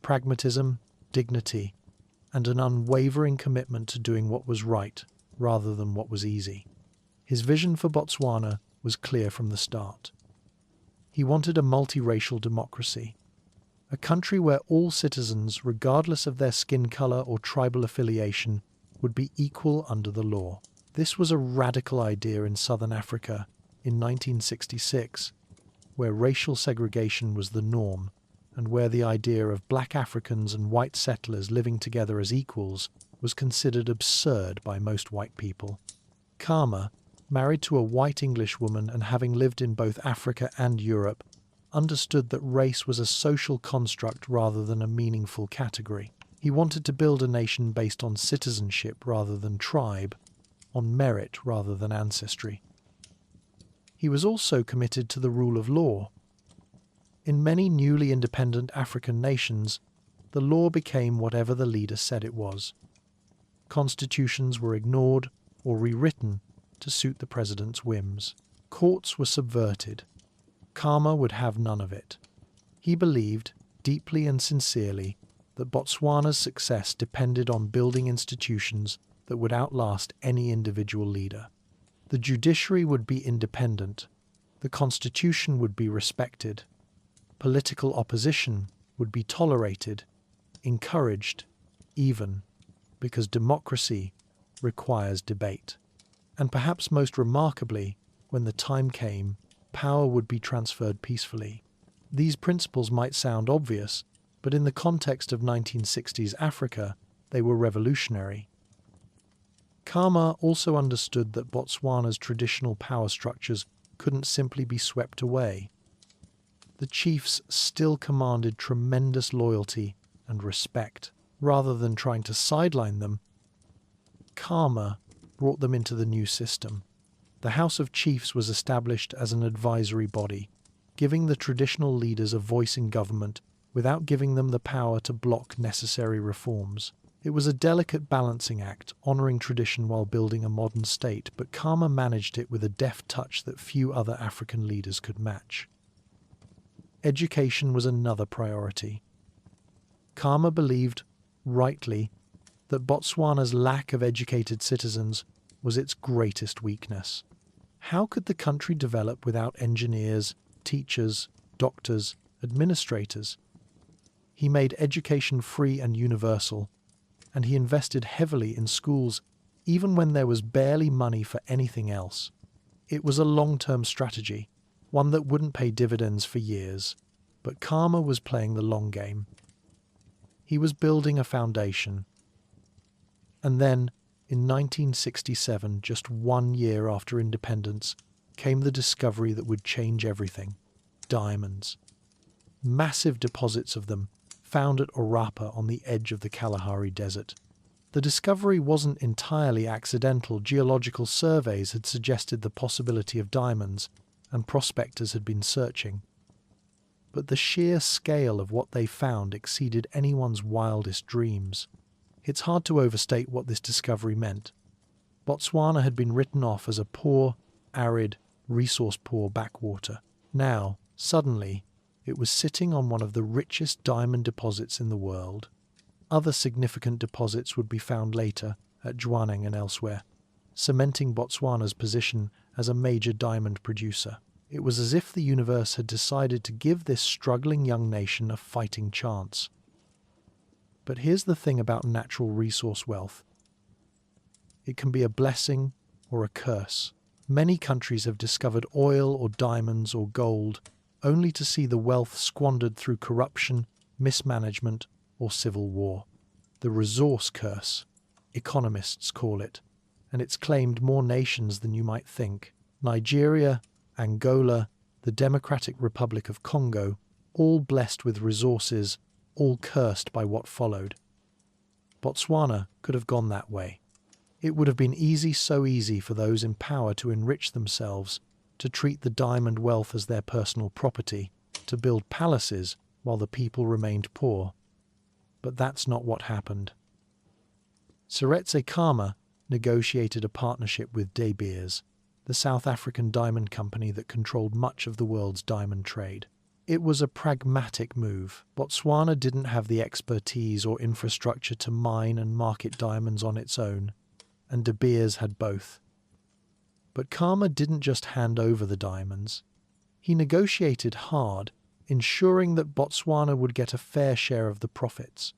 S1: pragmatism, dignity, and an unwavering commitment to doing what was right rather than what was easy. His vision for Botswana was clear from the start. He wanted a multiracial democracy, a country where all citizens, regardless of their skin color or tribal affiliation, would be equal under the law. This was a radical idea in southern Africa in 1966, where racial segregation was the norm, and where the idea of black Africans and white settlers living together as equals was considered absurd by most white people. Khama, married to a white Englishwoman and having lived in both Africa and Europe, understood that race was a social construct rather than a meaningful category. He wanted to build a nation based on citizenship rather than tribe, on merit rather than ancestry. He was also committed to the rule of law. In many newly independent African nations, the law became whatever the leader said it was. Constitutions were ignored or rewritten to suit the president's whims. Courts were subverted. Khama would have none of it. He believed, deeply and sincerely, that Botswana's success depended on building institutions that would outlast any individual leader. The judiciary would be independent. The constitution would be respected. Political opposition would be tolerated, encouraged, even, because democracy requires debate. And perhaps most remarkably, when the time came, power would be transferred peacefully. These principles might sound obvious, but in the context of 1960s Africa, they were revolutionary. Khama also understood that Botswana's traditional power structures couldn't simply be swept away. The chiefs still commanded tremendous loyalty and respect. Rather than trying to sideline them, Khama brought them into the new system. The House of Chiefs was established as an advisory body, giving the traditional leaders a voice in government without giving them the power to block necessary reforms. It was a delicate balancing act, honouring tradition while building a modern state, but Khama managed it with a deft touch that few other African leaders could match. Education was another priority. Khama believed, rightly, that Botswana's lack of educated citizens was its greatest weakness. How could the country develop without engineers, teachers, doctors, administrators? He made education free and universal, and he invested heavily in schools even when there was barely money for anything else. It was a long-term strategy, one that wouldn't pay dividends for years, but Khama was playing the long game. He was building a foundation. And then, in 1967, just 1 year after independence, came the discovery that would change everything: diamonds. Massive deposits of them, found at Orapa on the edge of the Kalahari Desert. The discovery wasn't entirely accidental. Geological surveys had suggested the possibility of diamonds, and prospectors had been searching. But the sheer scale of what they found exceeded anyone's wildest dreams. It's hard to overstate what this discovery meant. Botswana had been written off as a poor, arid, resource-poor backwater. Now, suddenly, it was sitting on one of the richest diamond deposits in the world. Other significant deposits would be found later at Bechuanaland and elsewhere, cementing Botswana's position as a major diamond producer. It was as if the universe had decided to give this struggling young nation a fighting chance. But here's the thing about natural resource wealth. It can be a blessing or a curse. Many countries have discovered oil or diamonds or gold only to see the wealth squandered through corruption, mismanagement, or civil war. The resource curse, economists call it, and it's claimed more nations than you might think. Nigeria, Angola, the Democratic Republic of Congo, all blessed with resources, all cursed by what followed. Botswana could have gone that way. It would have been easy, so easy for those in power to enrich themselves, to treat the diamond wealth as their personal property, to build palaces while the people remained poor. But that's not what happened. Seretse Khama negotiated a partnership with De Beers, the South African diamond company that controlled much of the world's diamond trade. It was a pragmatic move. Botswana didn't have the expertise or infrastructure to mine and market diamonds on its own, and De Beers had both. But Khama didn't just hand over the diamonds. He negotiated hard, ensuring that Botswana would get a fair share of the profits.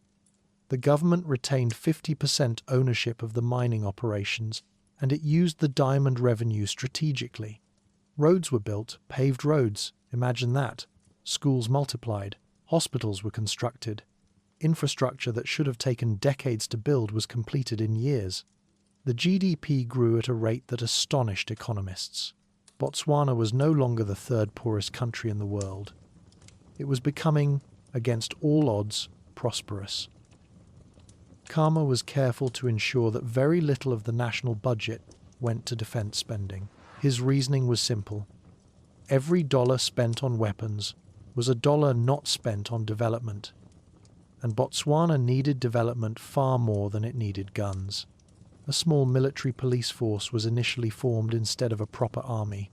S1: The government retained 50% ownership of the mining operations, and it used the diamond revenue strategically. Roads were built, paved roads, imagine that. Schools multiplied, hospitals were constructed. Infrastructure that should have taken decades to build was completed in years. The GDP grew at a rate that astonished economists. Botswana was no longer the third poorest country in the world. It was becoming, against all odds, prosperous. Khama was careful to ensure that very little of the national budget went to defence spending. His reasoning was simple. every dollar spent on weapons was a dollar not spent on development, and Botswana needed development far more than it needed guns. A small military police force was initially formed instead of a proper army,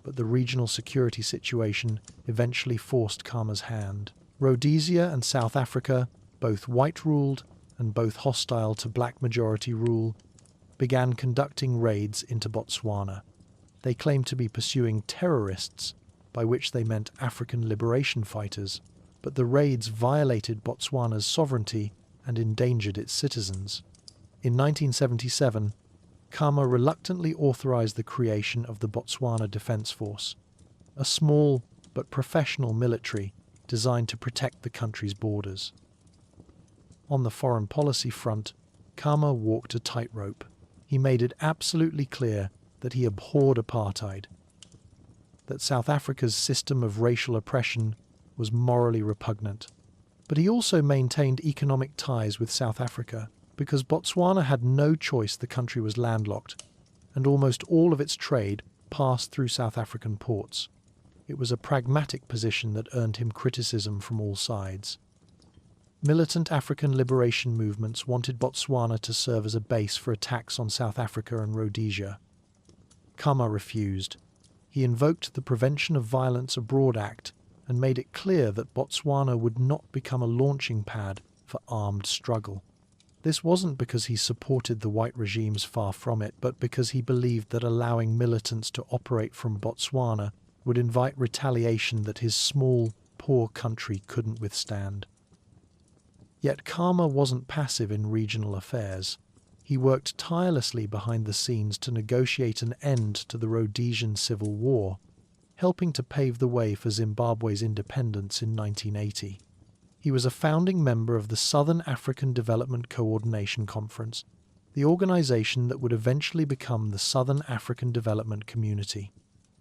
S1: but the regional security situation eventually forced Khama's hand. Rhodesia and South Africa, both white-ruled and both hostile to black majority rule, began conducting raids into Botswana. They claimed to be pursuing terrorists, by which they meant African liberation fighters, but the raids violated Botswana's sovereignty and endangered its citizens. In 1977, Khama reluctantly authorized the creation of the Botswana Defence Force, a small but professional military designed to protect the country's borders. On the foreign policy front, Khama walked a tightrope. He made it absolutely clear that he abhorred apartheid, that South Africa's system of racial oppression was morally repugnant. But he also maintained economic ties with South Africa, because Botswana had no choice. The country was landlocked, and almost all of its trade passed through South African ports. It was a pragmatic position that earned him criticism from all sides. Militant African liberation movements wanted Botswana to serve as a base for attacks on South Africa and Rhodesia. Khama refused. He invoked the Prevention of Violence Abroad Act and made it clear that Botswana would not become a launching pad for armed struggle. This wasn't because he supported the white regimes, far from it, but because he believed that allowing militants to operate from Botswana would invite retaliation that his small, poor country couldn't withstand. Yet Khama wasn't passive in regional affairs. He worked tirelessly behind the scenes to negotiate an end to the Rhodesian Civil War, helping to pave the way for Zimbabwe's independence in 1980. He was a founding member of the Southern African Development Coordination Conference, the organization that would eventually become the Southern African Development Community.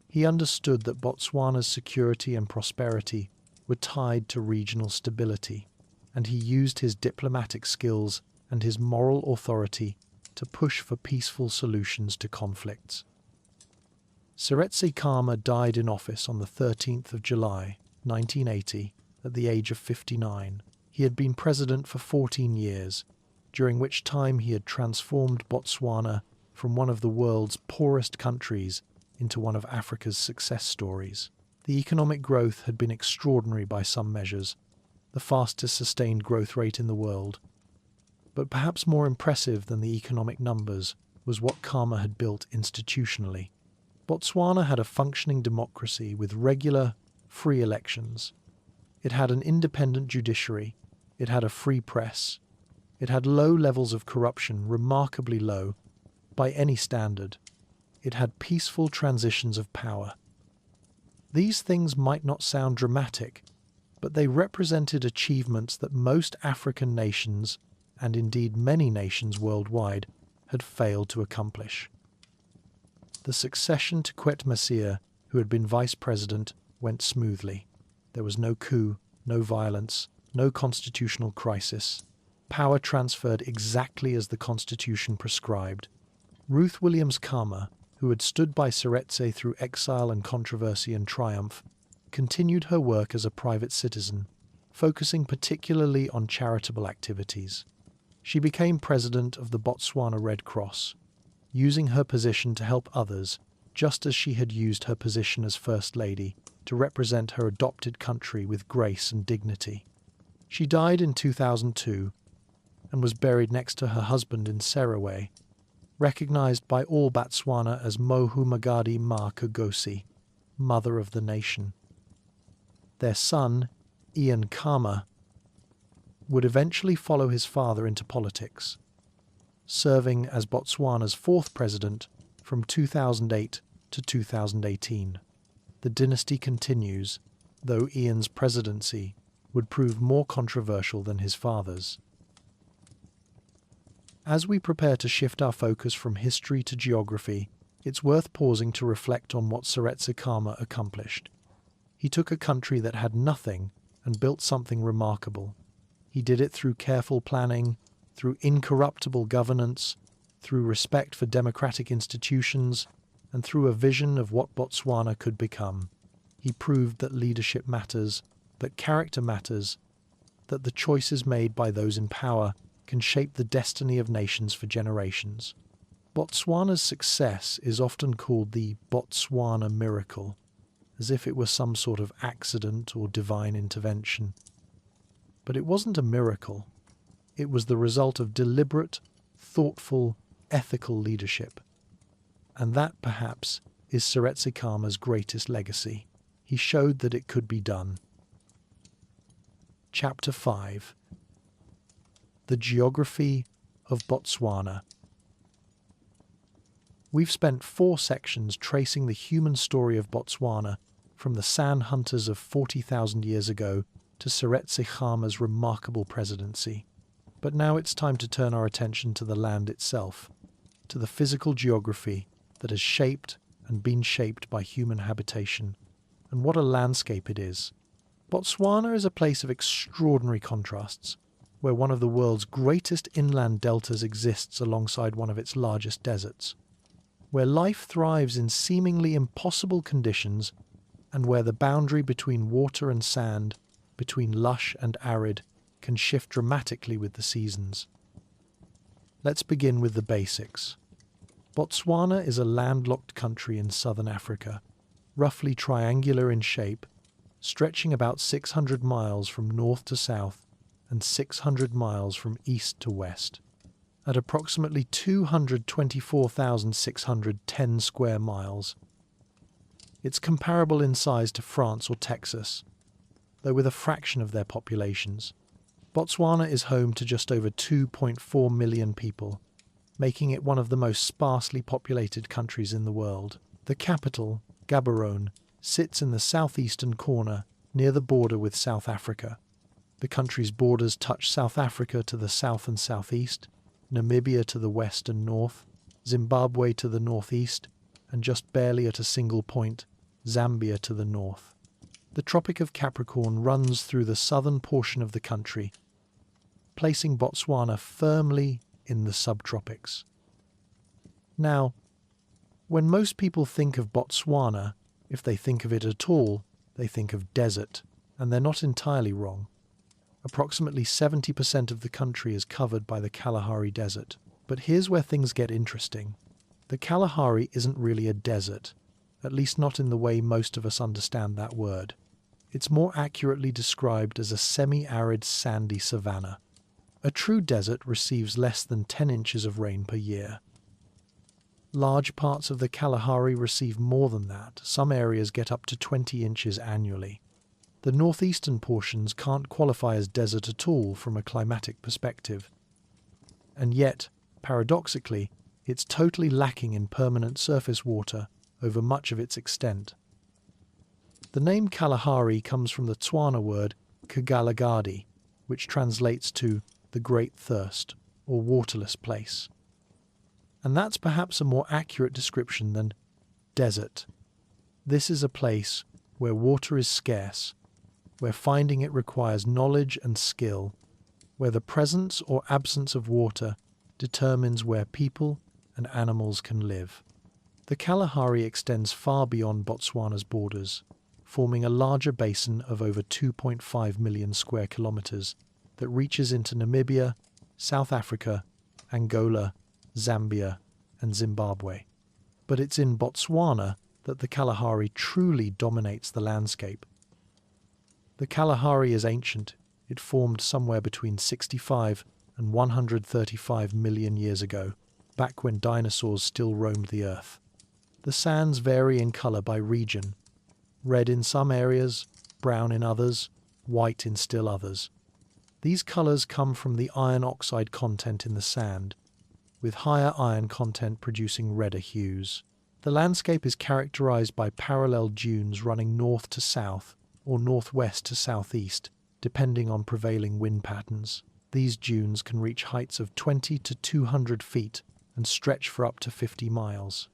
S1: He understood that Botswana's security and prosperity were tied to regional stability, and he used his diplomatic skills and his moral authority to push for peaceful solutions to conflicts. Seretse Khama died in office on the 13th of July, 1980, at the age of 59. He had been president for 14 years, during which time he had transformed Botswana from one of the world's poorest countries into one of Africa's success stories. The economic growth had been extraordinary by some measures, the fastest sustained growth rate in the world. But perhaps more impressive than the economic numbers was what Khama had built institutionally. Botswana had a functioning democracy with regular, free elections. It had an independent judiciary. It had a free press. It had low levels of corruption, remarkably low, by any standard. It had peaceful transitions of power. These things might not sound dramatic, but they represented achievements that most African nations, and indeed many nations worldwide, had failed to accomplish. The succession to Kwet Masia, who had been vice president, went smoothly. There was no coup, no violence, no constitutional crisis. Power transferred exactly as the Constitution prescribed. Ruth Williams Khama, who had stood by Seretse through exile and controversy and triumph, continued her work as a private citizen, focusing particularly on charitable activities. She became president of the Botswana Red Cross, using her position to help others, just as she had used her position as First Lady to represent her adopted country with grace and dignity. She died in 2002 and was buried next to her husband in Seretse, recognized by all Botswana as Mohu Magadi Ma Kagosi, Mother of the Nation. Their son, Ian Khama, would eventually follow his father into politics, serving as Botswana's fourth president from 2008 to 2018. The dynasty continues, though Ian's presidency would prove more controversial than his father's. As we prepare to shift our focus from history to geography, it's worth pausing to reflect on what Seretse Khama accomplished. He took a country that had nothing and built something remarkable. He did it through careful planning, through incorruptible governance, through respect for democratic institutions, and through a vision of what Botswana could become. He proved that leadership matters, that character matters, that the choices made by those in power can shape the destiny of nations for generations. Botswana's success is often called the Botswana miracle, as if it were some sort of accident or divine intervention. But it wasn't a miracle. It was the result of deliberate, thoughtful, ethical leadership. And that, perhaps, is Seretse Khama's greatest legacy. He showed that it could be done. Chapter 5. The Geography of Botswana. We've spent 4 sections tracing the human story of Botswana, from the sand hunters of 40,000 years ago to Seretse Khama's remarkable presidency. But now it's time to turn our attention to the land itself, to the physical geography that has shaped and been shaped by human habitation. And what a landscape it is. Botswana is a place of extraordinary contrasts, where one of the world's greatest inland deltas exists alongside one of its largest deserts, where life thrives in seemingly impossible conditions, and where the boundary between water and sand, between lush and arid, can shift dramatically with the seasons. Let's begin with the basics. Botswana is a landlocked country in southern Africa, roughly triangular in shape, stretching about 600 miles from north to south and 600 miles from east to west, at approximately 224,610 square miles. It's comparable in size to France or Texas, though with a fraction of their populations. Botswana is home to just over 2.4 million people, making it one of the most sparsely populated countries in the world. The capital, Gaborone, sits in the southeastern corner, near the border with South Africa. The country's borders touch South Africa to the south and southeast, Namibia to the west and north, Zimbabwe to the northeast, and just barely at a single point, Zambia to the north. The Tropic of Capricorn runs through the southern portion of the country, placing Botswana firmly in the subtropics. Now, when most people think of Botswana, if they think of it at all, they think of desert, and they're not entirely wrong. Approximately 70% of the country is covered by the Kalahari Desert. But here's where things get interesting. The Kalahari isn't really a desert, at least not in the way most of us understand that word. It's more accurately described as a semi-arid sandy savanna. A true desert receives less than 10 inches of rain per year. Large parts of the Kalahari receive more than that. Some areas get up to 20 inches annually. The northeastern portions can't qualify as desert at all from a climatic perspective. And yet, paradoxically, it's totally lacking in permanent surface water over much of its extent. The name Kalahari comes from the Tswana word Kagalagadi, which translates to the Great Thirst, or waterless place. And that's perhaps a more accurate description than desert. This is a place where water is scarce, where finding it requires knowledge and skill, where the presence or absence of water determines where people and animals can live. The Kalahari extends far beyond Botswana's borders, forming a larger basin of over 2.5 million square kilometers that reaches into Namibia, South Africa, Angola, Zambia, and Zimbabwe. But it's in Botswana that the Kalahari truly dominates the landscape. The Kalahari is ancient. It formed somewhere between 65 and 135 million years ago, back when dinosaurs still roamed the earth. The sands vary in color by region. Red in some areas, brown in others, white in still others. These colors come from the iron oxide content in the sand, with higher iron content producing redder hues. The landscape is characterized by parallel dunes running north to south or northwest to southeast, depending on prevailing wind patterns. These dunes can reach heights of 20 to 200 feet and stretch for up to 50 miles.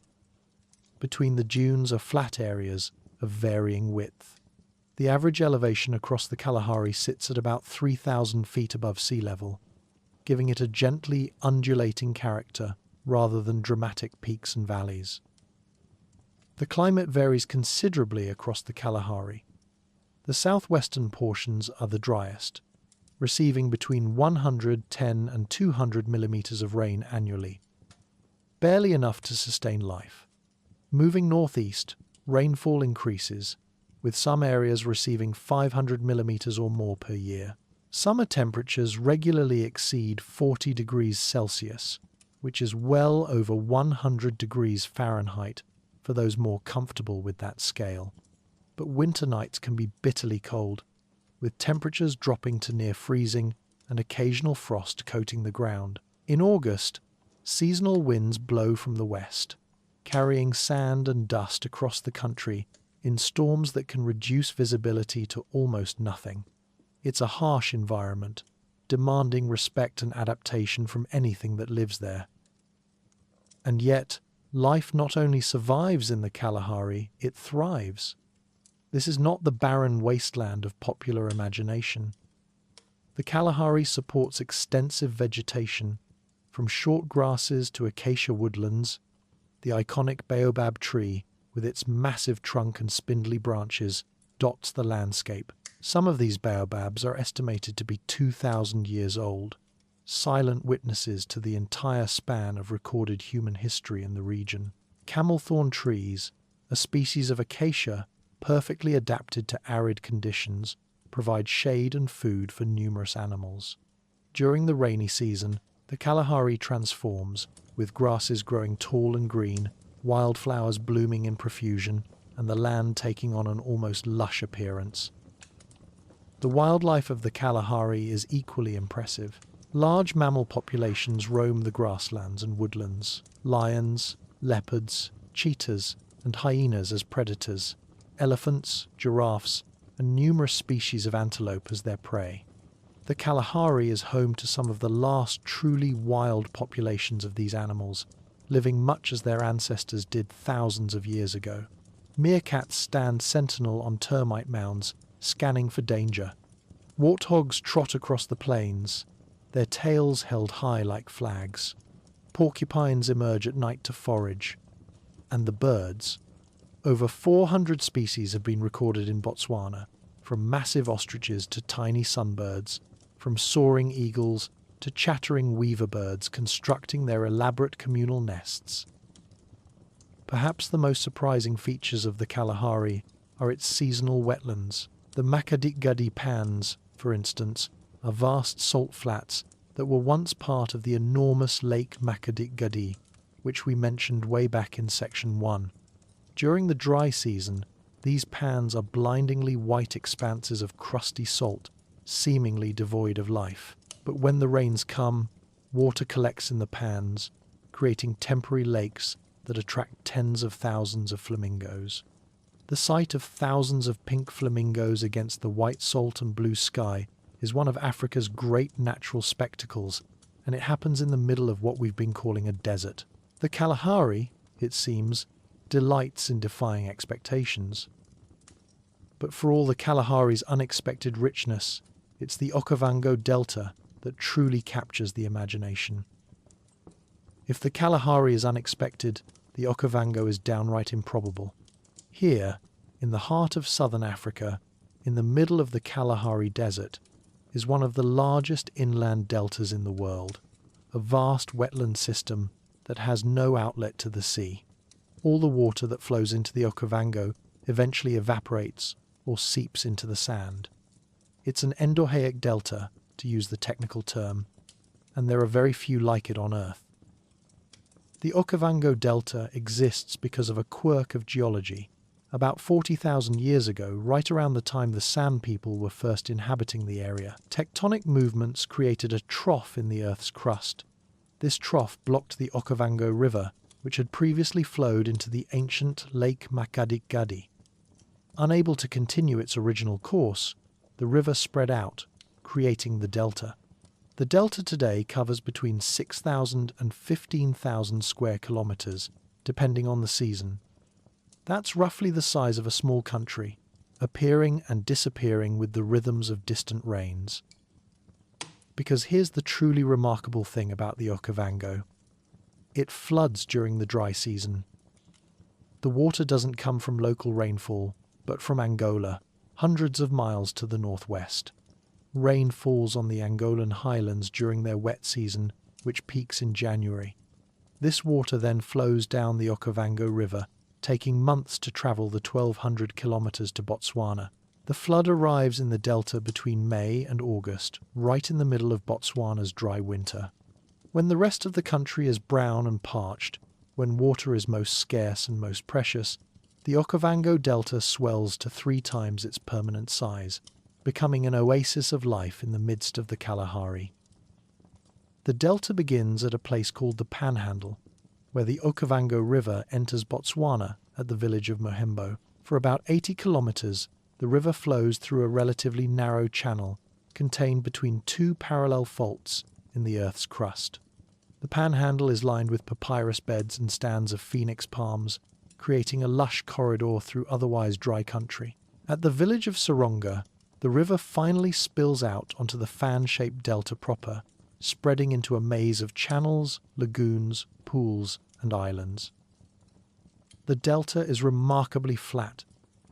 S1: Between the dunes are flat areas of varying width. The average elevation across the Kalahari sits at about 3,000 feet above sea level, giving it a gently undulating character rather than dramatic peaks and valleys. The climate varies considerably across the Kalahari. The southwestern portions are the driest, receiving between 110 and 200 millimeters of rain annually, barely enough to sustain life. Moving northeast, rainfall increases, with some areas receiving 500 millimeters or more per year. Summer temperatures regularly exceed 40 degrees Celsius, which is well over 100 degrees Fahrenheit for those more comfortable with that scale. But winter nights can be bitterly cold, with temperatures dropping to near freezing and occasional frost coating the ground. In August, seasonal winds blow from the west, carrying sand and dust across the country in storms that can reduce visibility to almost nothing. It's a harsh environment, demanding respect and adaptation from anything that lives there. And yet, life not only survives in the Kalahari, it thrives. This is not the barren wasteland of popular imagination. The Kalahari supports extensive vegetation, from short grasses to acacia woodlands. The iconic baobab tree, with its massive trunk and spindly branches, dots the landscape. Some of these baobabs are estimated to be 2,000 years old, silent witnesses to the entire span of recorded human history in the region. Camelthorn trees, a species of acacia perfectly adapted to arid conditions, provide shade and food for numerous animals. During the rainy season, the Kalahari transforms, with grasses growing tall and green, wildflowers blooming in profusion, and the land taking on an almost lush appearance. The wildlife of the Kalahari is equally impressive. Large mammal populations roam the grasslands and woodlands. Lions, leopards, cheetahs, and hyenas as predators. Elephants, giraffes, and numerous species of antelope as their prey. The Kalahari is home to some of the last truly wild populations of these animals, living much as their ancestors did thousands of years ago. Meerkats stand sentinel on termite mounds, scanning for danger. Warthogs trot across the plains, their tails held high like flags. Porcupines emerge at night to forage. And the birds. Over 400 species have been recorded in Botswana, from massive ostriches to tiny sunbirds, from soaring eagles to chattering weaver birds constructing their elaborate communal nests. Perhaps the most surprising features of the Kalahari are its seasonal wetlands. The Makgadikgadi pans, for instance, are vast salt flats that were once part of the enormous Lake Makgadikgadi, which we mentioned way back in Section 1. During the dry season, these pans are blindingly white expanses of crusty salt, seemingly devoid of life. But when the rains come, water collects in the pans, creating temporary lakes that attract tens of thousands of flamingos. The sight of thousands of pink flamingos against the white salt and blue sky is one of Africa's great natural spectacles, and it happens in the middle of what we've been calling a desert. The Kalahari, it seems, delights in defying expectations. But for all the Kalahari's unexpected richness, it's the Okavango Delta that truly captures the imagination. If the Kalahari is unexpected, the Okavango is downright improbable. Here, in the heart of southern Africa, in the middle of the Kalahari Desert, is one of the largest inland deltas in the world, a vast wetland system that has no outlet to the sea. All the water that flows into the Okavango eventually evaporates or seeps into the sand. It's an endorheic delta, to use the technical term, and there are very few like it on Earth. The Okavango Delta exists because of a quirk of geology. About 40,000 years ago, right around the time the San people were first inhabiting the area, tectonic movements created a trough in the Earth's crust. This trough blocked the Okavango River, which had previously flowed into the ancient Lake Makgadikgadi. Unable to continue its original course, the river spread out, creating the delta. The delta today covers between 6,000 and 15,000 square kilometers, depending on the season. That's roughly the size of a small country, appearing and disappearing with the rhythms of distant rains. Because here's the truly remarkable thing about the Okavango. It floods during the dry season. The water doesn't come from local rainfall, but from Angola, hundreds of miles to the northwest. Rain falls on the Angolan highlands during their wet season, which peaks in January. This water then flows down the Okavango River, taking months to travel the 1,200 kilometers to Botswana. The flood arrives in the delta between May and August, right in the middle of Botswana's dry winter. When the rest of the country is brown and parched, when water is most scarce and most precious, the Okavango Delta swells to 3 times its permanent size, becoming an oasis of life in the midst of the Kalahari. The delta begins at a place called the Panhandle, where the Okavango River enters Botswana at the village of Mohembo. For about 80 kilometers, the river flows through a relatively narrow channel contained between 2 parallel faults in the Earth's crust. The Panhandle is lined with papyrus beds and stands of phoenix palms, creating a lush corridor through otherwise dry country. At the village of Saronga, the river finally spills out onto the fan-shaped delta proper, spreading into a maze of channels, lagoons, pools, and islands. The delta is remarkably flat.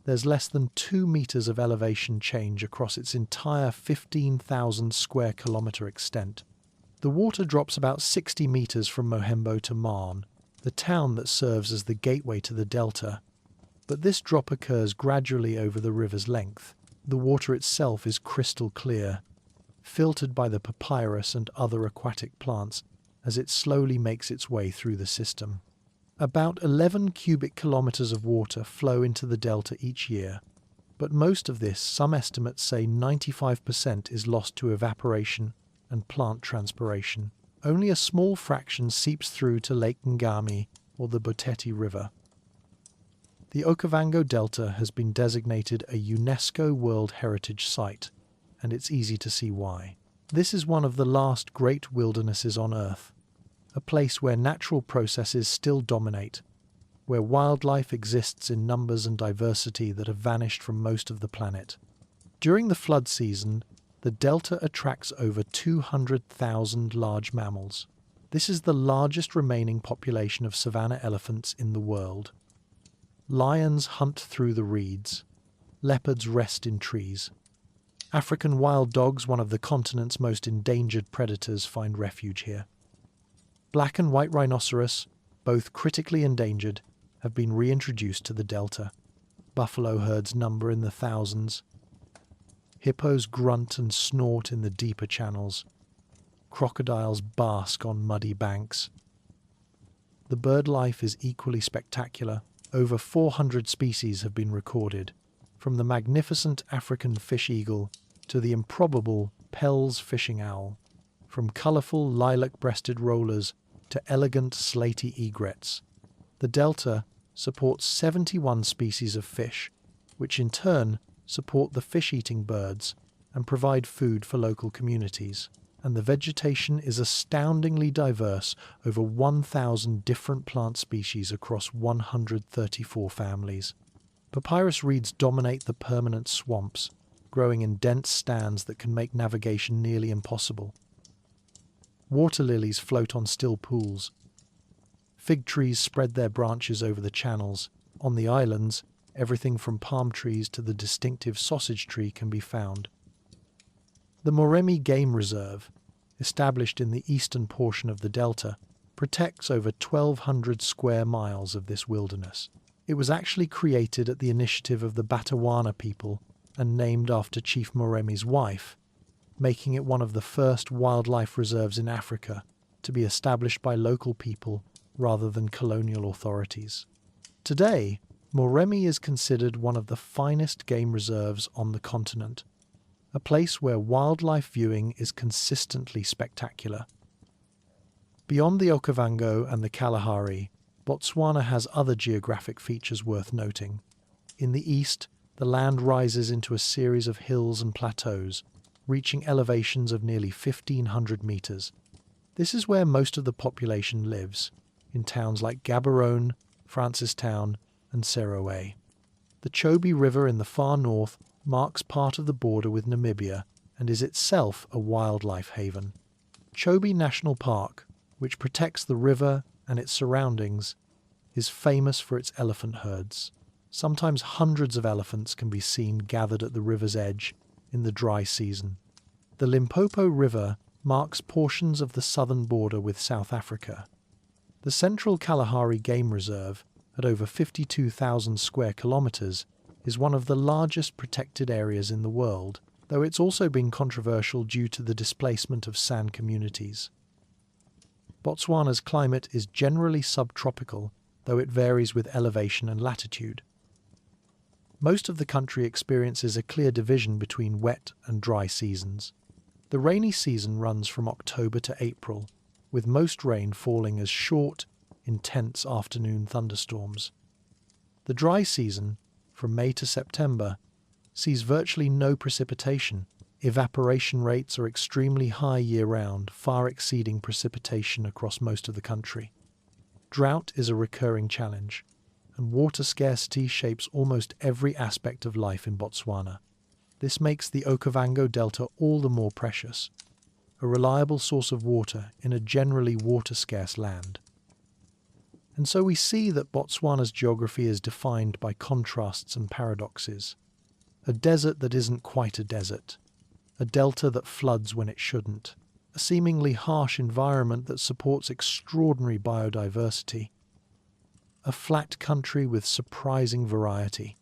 S1: There's less than 2 meters of elevation change across its entire 15,000 square kilometer extent. The water drops about 60 meters from Mohembo to Marn, the town that serves as the gateway to the delta, but this drop occurs gradually over the river's length. The water itself is crystal clear, filtered by the papyrus and other aquatic plants as it slowly makes its way through the system. About 11 cubic kilometers of water flow into the delta each year, but most of this, some estimates say 95%, is lost to evaporation and plant transpiration. Only a small fraction seeps through to Lake Ngami or the Boteti River. The Okavango Delta has been designated a UNESCO World Heritage Site, and it's easy to see why. This is one of the last great wildernesses on Earth, a place where natural processes still dominate, where wildlife exists in numbers and diversity that have vanished from most of the planet. During the flood season, the delta attracts over 200,000 large mammals. This is the largest remaining population of savanna elephants in the world. Lions hunt through the reeds. Leopards rest in trees. African wild dogs, one of the continent's most endangered predators, find refuge here. Black and white rhinoceros, both critically endangered, have been reintroduced to the delta. Buffalo herds number in the thousands. Hippos grunt and snort in the deeper channels. Crocodiles bask on muddy banks. The bird life is equally spectacular. Over 400 species have been recorded, from the magnificent African fish eagle to the improbable Pell's fishing owl, from colourful lilac-breasted rollers to elegant slaty egrets. The delta supports 71 species of fish, which in turn support the fish-eating birds and provide food for local communities. And the vegetation is astoundingly diverse, over 1,000 different plant species across 134 families. Papyrus reeds dominate the permanent swamps, growing in dense stands that can make navigation nearly impossible. Water lilies float on still pools. Fig trees spread their branches over the channels. On the islands, everything from palm trees to the distinctive sausage tree can be found. The Moremi Game Reserve, established in the eastern portion of the delta, protects over 1,200 square miles of this wilderness. It was actually created at the initiative of the Botswana people and named after Chief Moremi's wife, making it one of the first wildlife reserves in Africa to be established by local people rather than colonial authorities. Today, Moremi is considered one of the finest game reserves on the continent, a place where wildlife viewing is consistently spectacular. Beyond the Okavango and the Kalahari, Botswana has other geographic features worth noting. In the east, the land rises into a series of hills and plateaus, reaching elevations of nearly 1,500 meters. This is where most of the population lives, in towns like Gaborone, Francistown, and Seretse. The Chobe River in the far north marks part of the border with Namibia and is itself a wildlife haven. Chobe National Park, which protects the river and its surroundings, is famous for its elephant herds. Sometimes hundreds of elephants can be seen gathered at the river's edge in the dry season. The Limpopo River marks portions of the southern border with South Africa. The Central Kalahari Game Reserve, at over 52,000 square kilometers, is one of the largest protected areas in the world, though it's also been controversial due to the displacement of San communities. Botswana's climate is generally subtropical, though it varies with elevation and latitude. Most of the country experiences a clear division between wet and dry seasons. The rainy season runs from October to April, with most rain falling as short, intense afternoon thunderstorms. The dry season, from May to September, sees virtually no precipitation. Evaporation rates are extremely high year-round, far exceeding precipitation across most of the country. Drought is a recurring challenge, and water scarcity shapes almost every aspect of life in Botswana. This makes the Okavango Delta all the more precious, a reliable source of water in a generally water-scarce land. And so we see that Botswana's geography is defined by contrasts and paradoxes. A desert that isn't quite a desert, a delta that floods when it shouldn't, a seemingly harsh environment that supports extraordinary biodiversity, a flat country with surprising variety.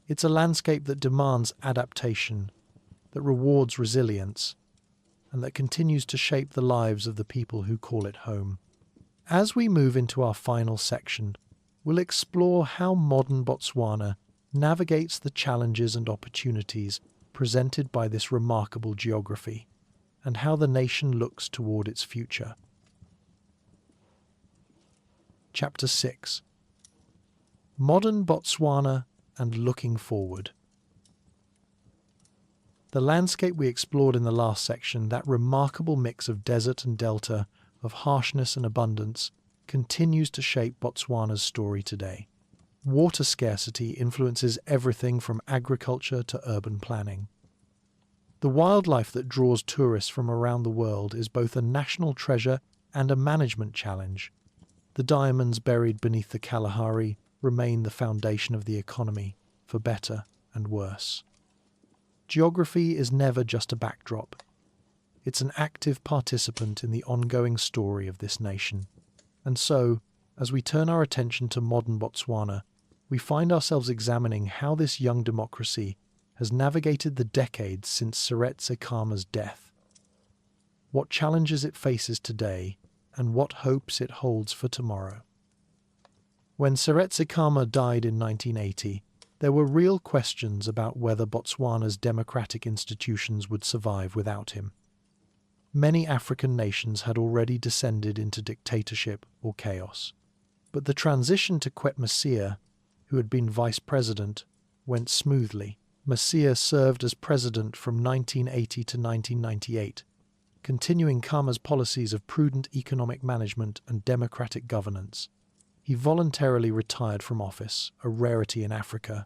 S1: It's a landscape that demands adaptation, that rewards resilience, and that continues to shape the lives of the people who call it home. As we move into our final section, we'll explore how modern Botswana navigates the challenges and opportunities presented by this remarkable geography, and how the nation looks toward its future. Chapter 6. Modern Botswana and Looking Forward. The landscape we explored in the last section, that remarkable mix of desert and delta, of harshness and abundance, continues to shape Botswana's story today. Water scarcity influences everything from agriculture to urban planning. The wildlife that draws tourists from around the world is both a national treasure and a management challenge. The diamonds buried beneath the Kalahari remain the foundation of the economy, for better and worse. Geography is never just a backdrop. It's an active participant in the ongoing story of this nation. And so, as we turn our attention to modern Botswana, we find ourselves examining how this young democracy has navigated the decades since Seretse Khama's death, what challenges it faces today, and what hopes it holds for tomorrow. When Seretse Khama died in 1980, there were real questions about whether Botswana's democratic institutions would survive without him. Many African nations had already descended into dictatorship or chaos. But the transition to Masia, who had been vice president, went smoothly. Masia served as president from 1980 to 1998, continuing Khama's policies of prudent economic management and democratic governance. He voluntarily retired from office, a rarity in Africa,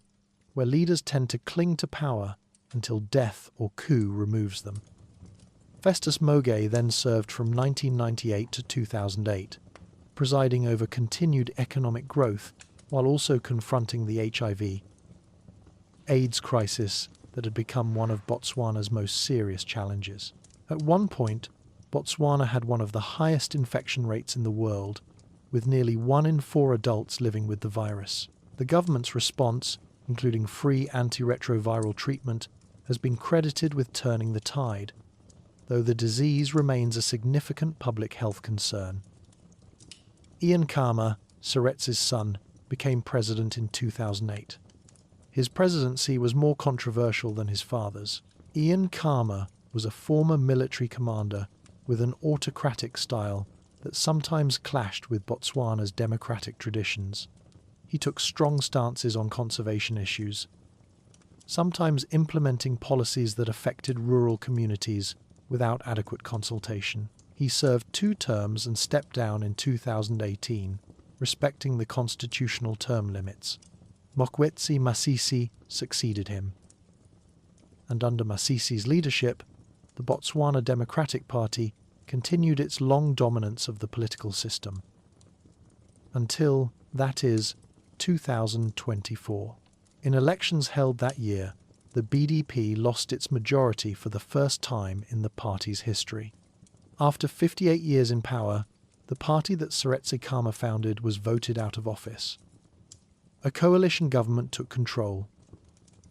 S1: where leaders tend to cling to power until death or coup removes them. Festus Mogae then served from 1998 to 2008, presiding over continued economic growth while also confronting the HIV/AIDS crisis that had become one of Botswana's most serious challenges. At one point, Botswana had one of the highest infection rates in the world, with nearly 1 in 4 adults living with the virus. The government's response, including free antiretroviral treatment, has been credited with turning the tide, though the disease remains a significant public health concern. Ian Khama, Seretse's son, became president in 2008. His presidency was more controversial than his father's. Ian Khama was a former military commander with an autocratic style that sometimes clashed with Botswana's democratic traditions. He took strong stances on conservation issues, sometimes implementing policies that affected rural communities without adequate consultation. He served 2 terms and stepped down in 2018, respecting the constitutional term limits. Mokwetsi Masisi succeeded him. And under Masisi's leadership, the Botswana Democratic Party continued its long dominance of the political system. until, that is, 2024. In elections held that year, the BDP lost its majority for the first time in the party's history. After 58 years in power, the party that Seretse Khama founded was voted out of office. A coalition government took control,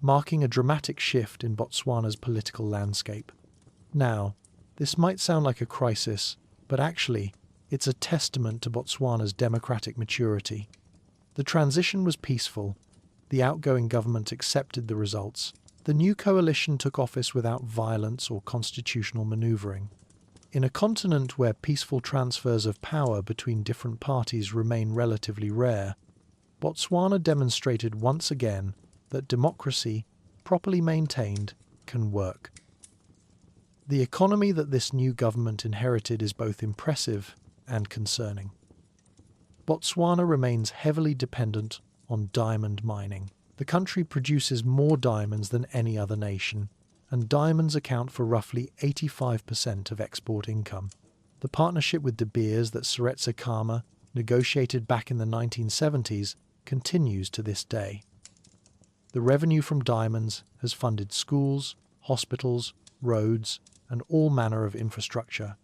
S1: marking a dramatic shift in Botswana's political landscape. Now, this might sound like a crisis, but actually, it's a testament to Botswana's democratic maturity. The transition was peaceful. The outgoing government accepted the results. The new coalition took office without violence or constitutional maneuvering. In a continent where peaceful transfers of power between different parties remain relatively rare, Botswana demonstrated once again that democracy, properly maintained, can work. The economy that this new government inherited is both impressive and concerning. Botswana remains heavily dependent on diamond mining. The country produces more diamonds than any other nation, and diamonds account for roughly 85% of export income. The partnership with De Beers that Seretse Khama negotiated back in the 1970s continues to this day. The revenue from diamonds has funded schools, hospitals, roads, and all manner of infrastructure.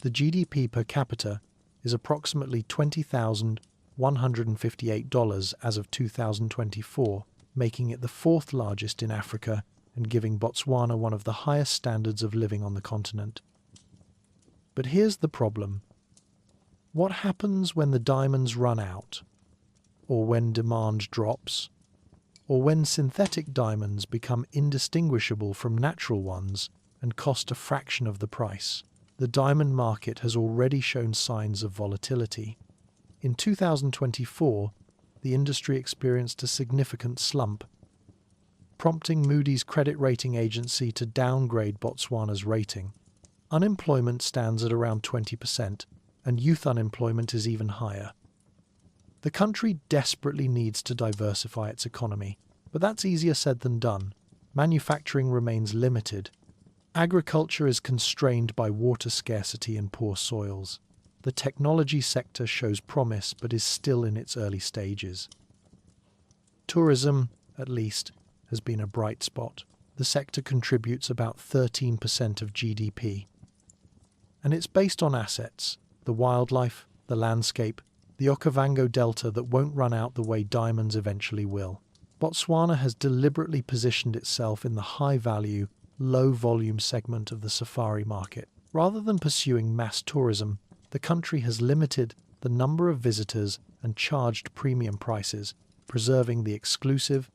S1: The GDP per capita is approximately $20,158 as of 2024, making it the fourth largest in Africa and giving Botswana one of the highest standards of living on the continent. But here's the problem. What happens when the diamonds run out? Or when demand drops? Or when synthetic diamonds become indistinguishable from natural ones and cost a fraction of the price? The diamond market has already shown signs of volatility. In 2024, the industry experienced a significant slump, prompting Moody's credit rating agency to downgrade Botswana's rating. Unemployment stands at around 20%, and youth unemployment is even higher. The country desperately needs to diversify its economy, but that's easier said than done. Manufacturing remains limited. Agriculture is constrained by water scarcity and poor soils. The technology sector shows promise but is still in its early stages. Tourism, at least, has been a bright spot. The sector contributes about 13% of GDP. And it's based on assets, the wildlife, the landscape, the Okavango Delta that won't run out the way diamonds eventually will. Botswana has deliberately positioned itself in the high-value, low-volume segment of the safari market. Rather than pursuing mass tourism, the country has limited the number of visitors and charged premium prices, preserving the exclusive,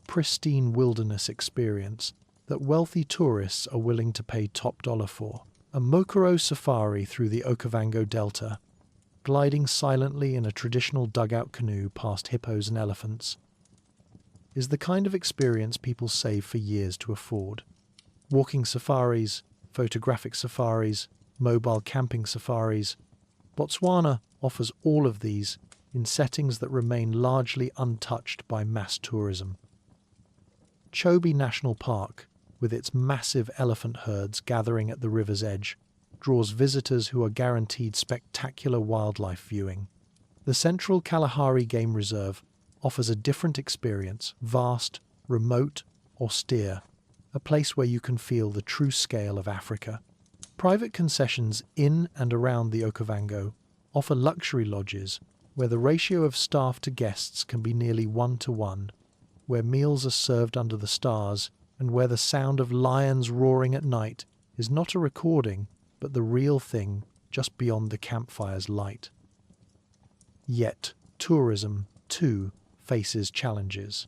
S1: pristine wilderness experience that wealthy tourists are willing to pay top dollar for. A Mokoro safari through the Okavango Delta, gliding silently in a traditional dugout canoe past hippos and elephants, is the kind of experience people save for years to afford. Walking safaris, photographic safaris, mobile camping safaris, Botswana offers all of these in settings that remain largely untouched by mass tourism. Chobe National Park, with its massive elephant herds gathering at the river's edge, draws visitors who are guaranteed spectacular wildlife viewing. The Central Kalahari Game Reserve offers a different experience, vast, remote, austere, a place where you can feel the true scale of Africa. Private concessions in and around the Okavango offer luxury lodges where the ratio of staff to guests can be nearly 1-to-1, where meals are served under the stars, and where the sound of lions roaring at night is not a recording, but the real thing just beyond the campfire's light. Yet, tourism, too, faces challenges.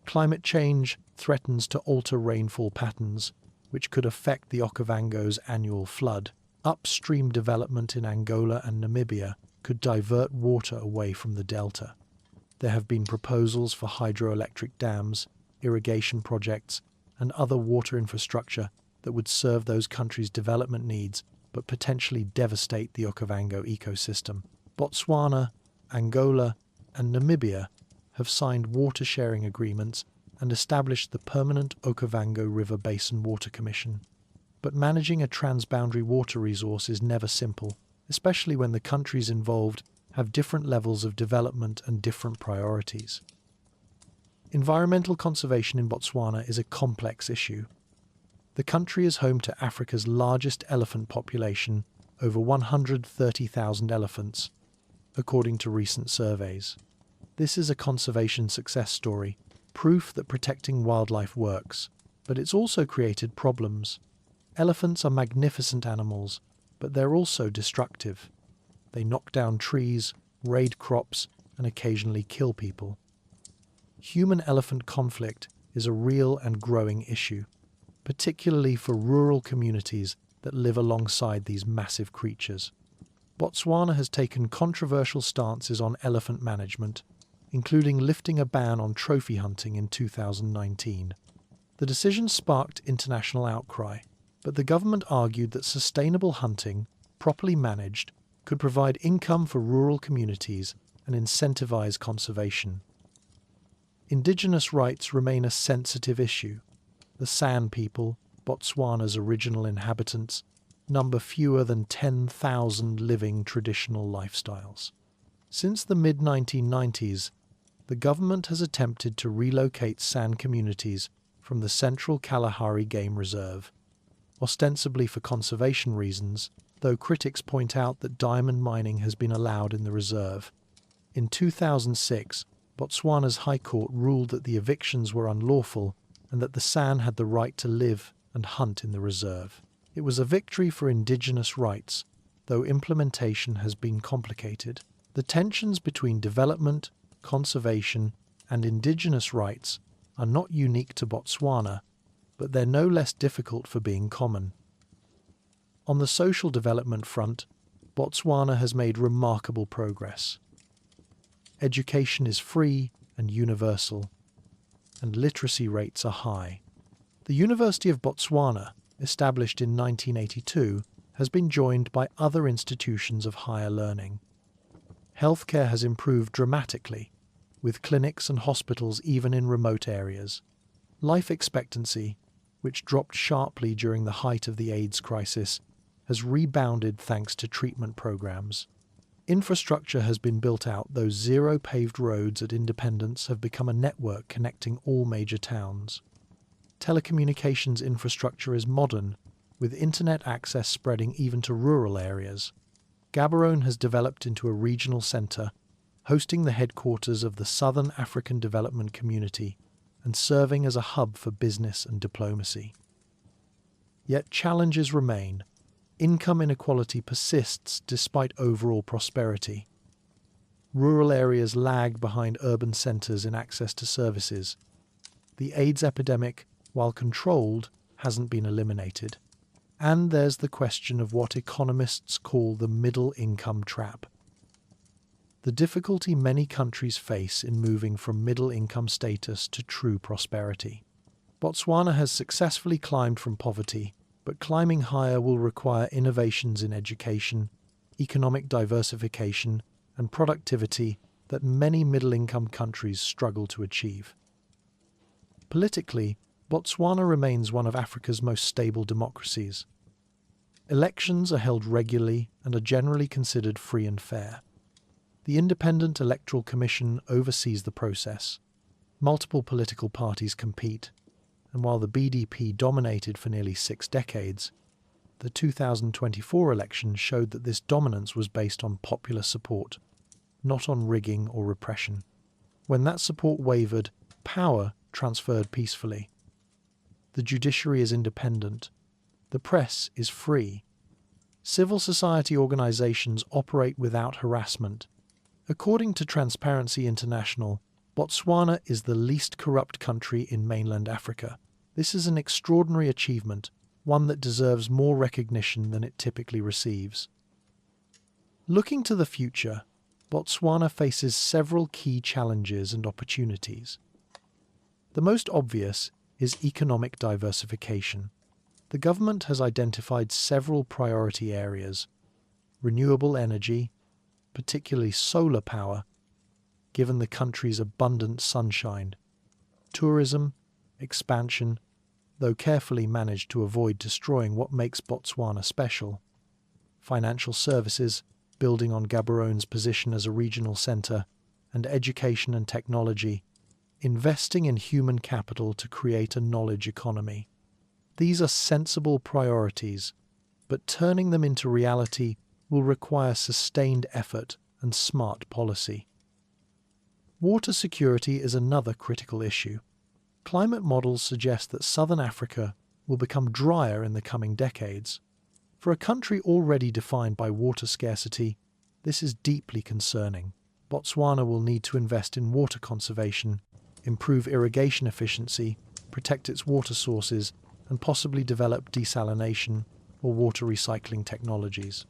S1: Climate change threatens to alter rainfall patterns, which could affect the Okavango's annual flood. Upstream development in Angola and Namibia could divert water away from the delta. There have been proposals for hydroelectric dams, irrigation projects, and other water infrastructure that would serve those countries' development needs but potentially devastate the Okavango ecosystem. Botswana, Angola, and Namibia have signed water-sharing agreements and established the permanent Okavango River Basin Water Commission. But managing a transboundary water resource is never simple, especially when the countries involved have different levels of development and different priorities. Environmental conservation in Botswana is a complex issue. The country is home to Africa's largest elephant population, over 130,000 elephants, according to recent surveys. This is a conservation success story, proof that protecting wildlife works, but it's also created problems. Elephants are magnificent animals, but they're also destructive. They knock down trees, raid crops, and occasionally kill people. Human-elephant conflict is a real and growing issue, particularly for rural communities that live alongside these massive creatures. Botswana has taken controversial stances on elephant management, including lifting a ban on trophy hunting in 2019. The decision sparked international outcry, but the government argued that sustainable hunting, properly managed, could provide income for rural communities and incentivize conservation. Indigenous rights remain a sensitive issue. The San people, Botswana's original inhabitants, number fewer than 10,000 living traditional lifestyles. Since the mid-1990s, the government has attempted to relocate San communities from the central Kalahari Game Reserve, ostensibly for conservation reasons, though critics point out that diamond mining has been allowed in the reserve. In 2006, Botswana's High Court ruled that the evictions were unlawful and that the San had the right to live and hunt in the reserve. It was a victory for indigenous rights, though implementation has been complicated. The tensions between development, conservation, and indigenous rights are not unique to Botswana, but they're no less difficult for being common. On the social development front, Botswana has made remarkable progress. Education is free and universal, and literacy rates are high. The University of Botswana, established in 1982, has been joined by other institutions of higher learning. Healthcare has improved dramatically, with clinics and hospitals even in remote areas. Life expectancy, which dropped sharply during the height of the AIDS crisis, has rebounded thanks to treatment programs. Infrastructure has been built out, though zero paved roads at Independence have become a network connecting all major towns. Telecommunications infrastructure is modern, with internet access spreading even to rural areas. Gaborone has developed into a regional centre, hosting the headquarters of the Southern African Development Community and serving as a hub for business and diplomacy. Yet challenges remain. Income inequality persists despite overall prosperity. Rural areas lag behind urban centres in access to services. The AIDS epidemic, while controlled, hasn't been eliminated. And there's the question of what economists call the middle-income trap. The difficulty many countries face in moving from middle-income status to true prosperity. Botswana has successfully climbed from poverty, but climbing higher will require innovations in education, economic diversification, and productivity that many middle-income countries struggle to achieve. Politically, Botswana remains one of Africa's most stable democracies. Elections are held regularly and are generally considered free and fair. The Independent Electoral Commission oversees the process. Multiple political parties compete, and while the BDP dominated for nearly 6 decades, the 2024 election showed that this dominance was based on popular support, not on rigging or repression. When that support wavered, power transferred peacefully. The judiciary is independent. The press is free. Civil society organizations operate without harassment. According to Transparency International, Botswana is the least corrupt country in mainland Africa. This is an extraordinary achievement, one that deserves more recognition than it typically receives. Looking to the future, Botswana faces several key challenges and opportunities. The most obvious is economic diversification. The government has identified several priority areas: renewable energy, particularly solar power, given the country's abundant sunshine, tourism, expansion, though carefully managed to avoid destroying what makes Botswana special, financial services, building on Gaborone's position as a regional centre, and education and technology, investing in human capital to create a knowledge economy. These are sensible priorities, but turning them into reality will require sustained effort and smart policy. Water security is another critical issue. Climate models suggest that southern Africa will become drier in the coming decades. For a country already defined by water scarcity, this is deeply concerning. Botswana will need to invest in water conservation, improve irrigation efficiency, protect its water sources, and possibly develop desalination or water recycling technologies.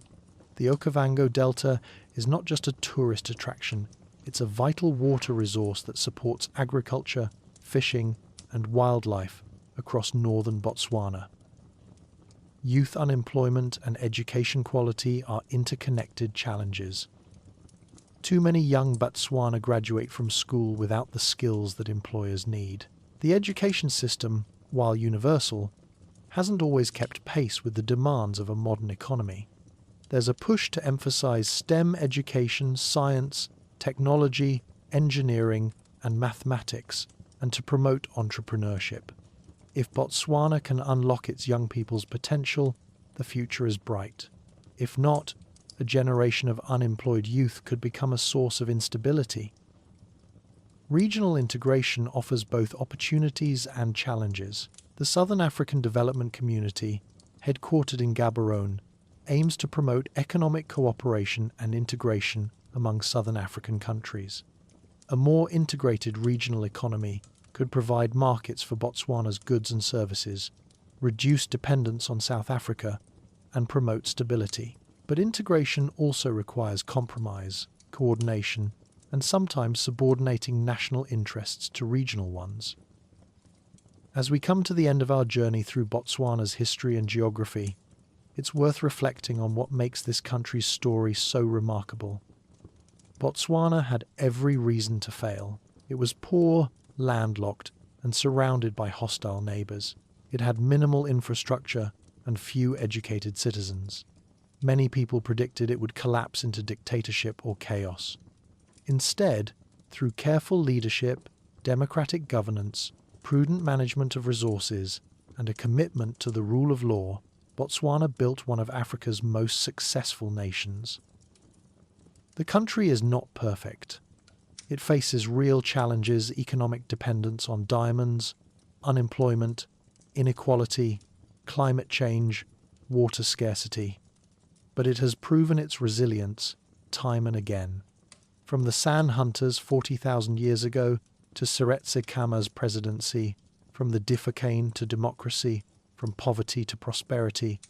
S1: The Okavango Delta is not just a tourist attraction, it's a vital water resource that supports agriculture, fishing, and wildlife across northern Botswana. Youth unemployment and education quality are interconnected challenges. Too many young Botswana graduate from school without the skills that employers need. The education system, while universal, hasn't always kept pace with the demands of a modern economy. There's a push to emphasize STEM education, science, technology, engineering, and mathematics, and to promote entrepreneurship. If Botswana can unlock its young people's potential, the future is bright. If not, a generation of unemployed youth could become a source of instability. Regional integration offers both opportunities and challenges. The Southern African Development Community, headquartered in Gaborone, aims to promote economic cooperation and integration among Southern African countries. A more integrated regional economy could provide markets for Botswana's goods and services, reduce dependence on South Africa, and promote stability. But integration also requires compromise, coordination, and sometimes subordinating national interests to regional ones. As we come to the end of our journey through Botswana's history and geography, it's worth reflecting on what makes this country's story so remarkable. Botswana had every reason to fail. It was poor, landlocked, and surrounded by hostile neighbours. It had minimal infrastructure and few educated citizens. Many people predicted it would collapse into dictatorship or chaos. Instead, through careful leadership, democratic governance, prudent management of resources, and a commitment to the rule of law, Botswana built one of Africa's most successful nations. The country is not perfect. It faces real challenges: economic dependence on diamonds, unemployment, inequality, climate change, water scarcity. But it has proven its resilience time and again. From the San hunters 40,000 years ago to Seretse Khama's presidency, from the Bafokeng to democracy, from poverty to prosperity,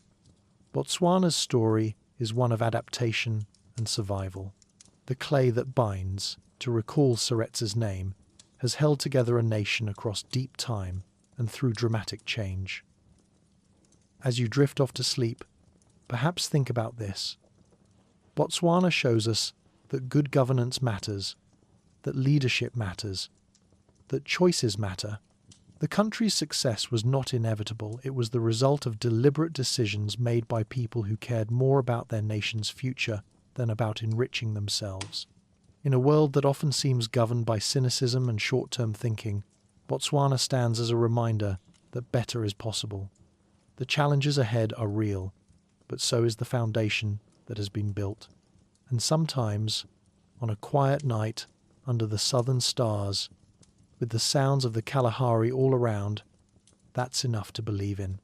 S1: Botswana's story is one of adaptation and survival. The clay that binds, to recall Seretse's name, has held together a nation across deep time and through dramatic change. As you drift off to sleep, perhaps think about this. Botswana shows us that good governance matters, that leadership matters, that choices matter. The country's success was not inevitable. It was the result of deliberate decisions made by people who cared more about their nation's future than about enriching themselves. In a world that often seems governed by cynicism and short-term thinking, Botswana stands as a reminder that better is possible. The challenges ahead are real, but so is the foundation that has been built. And sometimes, on a quiet night under the southern stars, with the sounds of the Kalahari all around, that's enough to believe in.